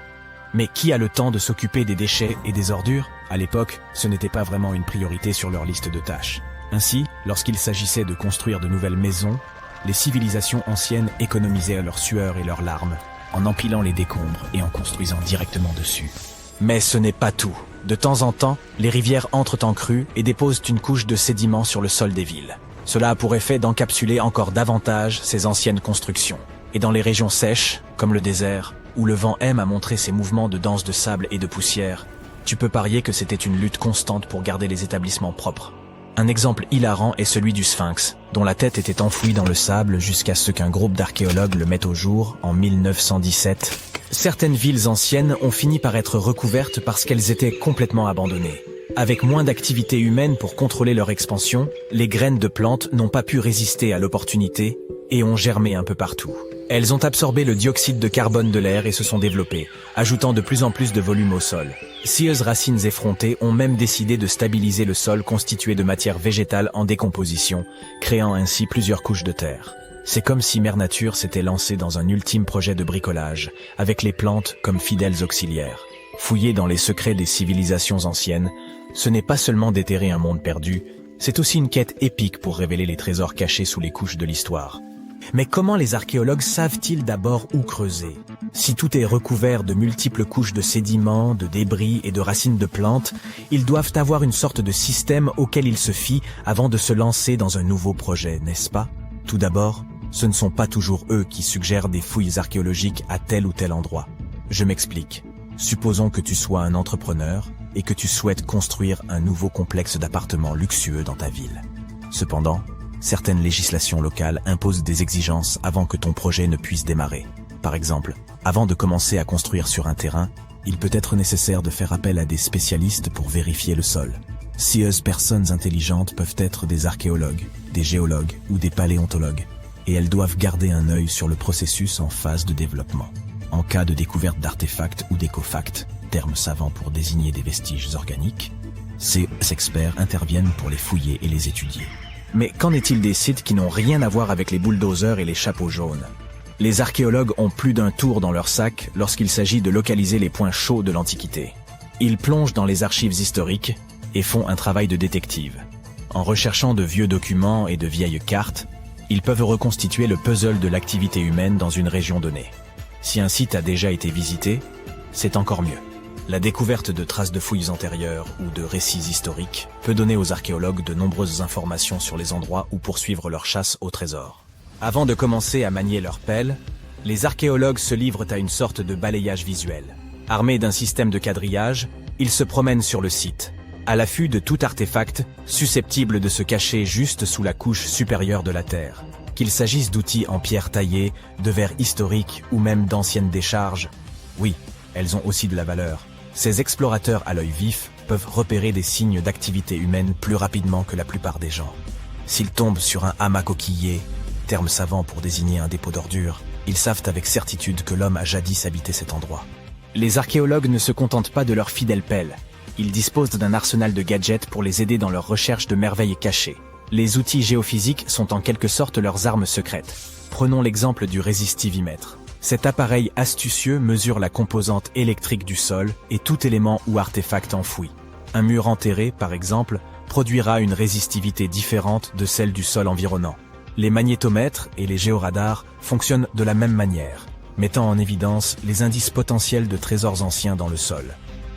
Mais qui a le temps de s'occuper des déchets et des ordures? À l'époque, ce n'était pas vraiment une priorité sur leur liste de tâches. Ainsi, lorsqu'il s'agissait de construire de nouvelles maisons, les civilisations anciennes économisaient leur sueur et leurs larmes, en empilant les décombres et en construisant directement dessus. Mais ce n'est pas tout. De temps en temps, les rivières entrent en crue et déposent une couche de sédiments sur le sol des villes. Cela a pour effet d'encapsuler encore davantage ces anciennes constructions. Et dans les régions sèches, comme le désert, où le vent aime à montrer ses mouvements de danse de sable et de poussière, tu peux parier que c'était une lutte constante pour garder les établissements propres. Un exemple hilarant est celui du Sphinx, dont la tête était enfouie dans le sable jusqu'à ce qu'un groupe d'archéologues le mette au jour en 1917. Certaines villes anciennes ont fini par être recouvertes parce qu'elles étaient complètement abandonnées. Avec moins d'activité humaine pour contrôler leur expansion, les graines de plantes n'ont pas pu résister à l'opportunité et ont germé un peu partout. Elles ont absorbé le dioxyde de carbone de l'air et se sont développées, ajoutant de plus en plus de volume au sol. Scieuses racines effrontées ont même décidé de stabiliser le sol constitué de matière végétale en décomposition, créant ainsi plusieurs couches de terre. C'est comme si Mère Nature s'était lancée dans un ultime projet de bricolage, avec les plantes comme fidèles auxiliaires. Fouiller dans les secrets des civilisations anciennes, ce n'est pas seulement déterrer un monde perdu, c'est aussi une quête épique pour révéler les trésors cachés sous les couches de l'histoire. Mais comment les archéologues savent-ils d'abord où creuser? Si tout est recouvert de multiples couches de sédiments, de débris et de racines de plantes, ils doivent avoir une sorte de système auquel ils se fient avant de se lancer dans un nouveau projet, n'est-ce pas? Tout d'abord, ce ne sont pas toujours eux qui suggèrent des fouilles archéologiques à tel ou tel endroit. Je m'explique. Supposons que tu sois un entrepreneur et que tu souhaites construire un nouveau complexe d'appartements luxueux dans ta ville. Cependant, certaines législations locales imposent des exigences avant que ton projet ne puisse démarrer. Par exemple, avant de commencer à construire sur un terrain, il peut être nécessaire de faire appel à des spécialistes pour vérifier le sol. Ces personnes intelligentes peuvent être des archéologues, des géologues ou des paléontologues, et elles doivent garder un œil sur le processus en phase de développement. En cas de découverte d'artefacts ou d'écofacts, termes savants pour désigner des vestiges organiques, ces experts interviennent pour les fouiller et les étudier. Mais qu'en est-il des sites qui n'ont rien à voir avec les bulldozers et les chapeaux jaunes? Les archéologues ont plus d'un tour dans leur sac lorsqu'il s'agit de localiser les points chauds de l'Antiquité. Ils plongent dans les archives historiques et font un travail de détective. En recherchant de vieux documents et de vieilles cartes, ils peuvent reconstituer le puzzle de l'activité humaine dans une région donnée. Si un site a déjà été visité, c'est encore mieux. La découverte de traces de fouilles antérieures ou de récits historiques peut donner aux archéologues de nombreuses informations sur les endroits où poursuivre leur chasse au trésor. Avant de commencer à manier leur pelle, les archéologues se livrent à une sorte de balayage visuel. Armés d'un système de quadrillage, ils se promènent sur le site, à l'affût de tout artefact susceptible de se cacher juste sous la couche supérieure de la terre. Qu'il s'agisse d'outils en pierre taillée, de verres historiques ou même d'anciennes décharges, oui, elles ont aussi de la valeur. Ces explorateurs à l'œil vif peuvent repérer des signes d'activité humaine plus rapidement que la plupart des gens. S'ils tombent sur un hamac coquillé, terme savant pour désigner un dépôt d'ordures, ils savent avec certitude que l'homme a jadis habité cet endroit. Les archéologues ne se contentent pas de leur fidèle pelle. Ils disposent d'un arsenal de gadgets pour les aider dans leur recherche de merveilles cachées. Les outils géophysiques sont en quelque sorte leurs armes secrètes. Prenons l'exemple du résistivimètre. Cet appareil astucieux mesure la composante électrique du sol et tout élément ou artefact enfoui. Un mur enterré, par exemple, produira une résistivité différente de celle du sol environnant. Les magnétomètres et les géoradars fonctionnent de la même manière, mettant en évidence les indices potentiels de trésors anciens dans le sol.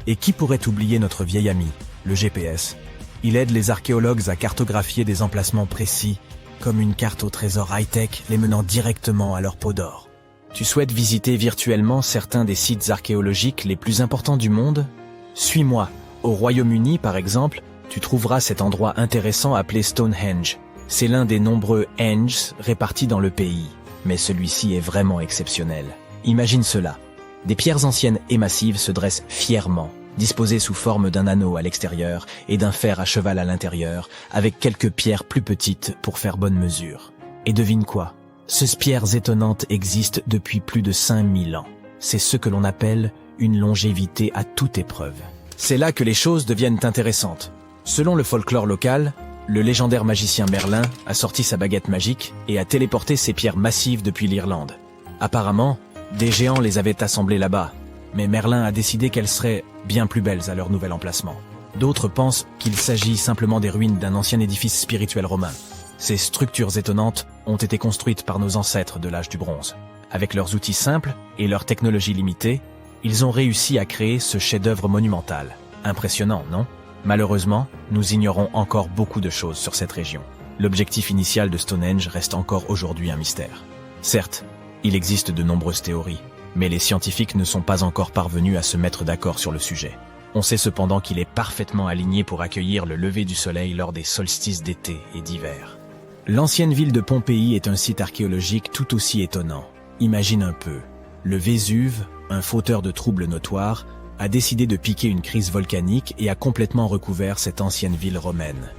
Et qui pourrait oublier notre vieil ami, le GPS? Il aide les archéologues à cartographier des emplacements précis, comme une carte au trésor high-tech les menant directement à leur peau d'or. Tu souhaites visiter virtuellement certains des sites archéologiques les plus importants du monde? Suis-moi. Au Royaume-Uni, par exemple, tu trouveras cet endroit intéressant appelé Stonehenge. C'est l'un des nombreux Henges répartis dans le pays, mais celui-ci est vraiment exceptionnel. Imagine cela. Des pierres anciennes et massives se dressent fièrement, disposées sous forme d'un anneau à l'extérieur et d'un fer à cheval à l'intérieur, avec quelques pierres plus petites pour faire bonne mesure. Et devine quoi? Ces pierres étonnantes existent depuis plus de 5000 ans. C'est ce que l'on appelle une longévité à toute épreuve. C'est là que les choses deviennent intéressantes. Selon le folklore local, le légendaire magicien Merlin a sorti sa baguette magique et a téléporté ces pierres massives depuis l'Irlande. Apparemment, des géants les avaient assemblées là-bas, mais Merlin a décidé qu'elles seraient bien plus belles à leur nouvel emplacement. D'autres pensent qu'il s'agit simplement des ruines d'un ancien édifice spirituel romain. Ces structures étonnantes ont été construites par nos ancêtres de l'âge du bronze. Avec leurs outils simples et leur technologie limitée, ils ont réussi à créer ce chef-d'œuvre monumental. Impressionnant, non? Malheureusement, nous ignorons encore beaucoup de choses sur cette région. L'objectif initial de Stonehenge reste encore aujourd'hui un mystère. Certes, il existe de nombreuses théories, mais les scientifiques ne sont pas encore parvenus à se mettre d'accord sur le sujet. On sait cependant qu'il est parfaitement aligné pour accueillir le lever du soleil lors des solstices d'été et d'hiver. L'ancienne ville de Pompéi est un site archéologique tout aussi étonnant. Imagine un peu, le Vésuve, un fauteur de troubles notoires, a décidé de piquer une crise volcanique et a complètement recouvert cette ancienne ville romaine.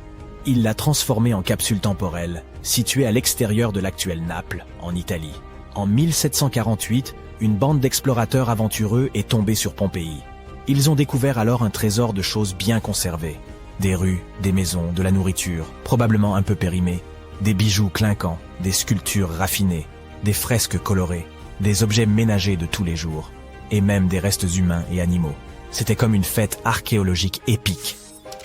Il l'a transformée en capsule temporelle, située à l'extérieur de l'actuelle Naples, en Italie. En 1748, une bande d'explorateurs aventureux est tombée sur Pompéi. Ils ont découvert alors un trésor de choses bien conservées. Des rues, des maisons, de la nourriture, probablement un peu périmée, des bijoux clinquants, des sculptures raffinées, des fresques colorées, des objets ménagers de tous les jours, et même des restes humains et animaux. C'était comme une fête archéologique épique.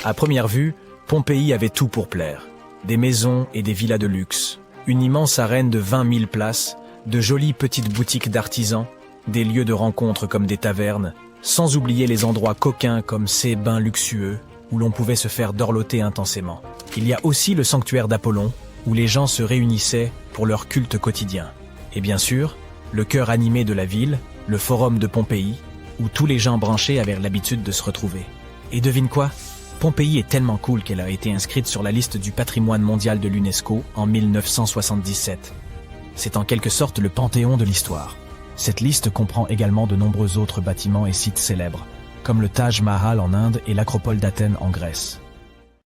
À première vue, Pompéi avait tout pour plaire. Des maisons et des villas de luxe, une immense arène de 20 000 places, de jolies petites boutiques d'artisans, des lieux de rencontre comme des tavernes, sans oublier les endroits coquins comme ces bains luxueux où l'on pouvait se faire dorloter intensément. Il y a aussi le sanctuaire d'Apollon, où les gens se réunissaient pour leur culte quotidien. Et bien sûr, le cœur animé de la ville, le forum de Pompéi, où tous les gens branchés avaient l'habitude de se retrouver. Et devine quoi? Pompéi est tellement cool qu'elle a été inscrite sur la liste du patrimoine mondial de l'UNESCO en 1977. C'est en quelque sorte le panthéon de l'histoire. Cette liste comprend également de nombreux autres bâtiments et sites célèbres, comme le Taj Mahal en Inde et l'Acropole d'Athènes en Grèce.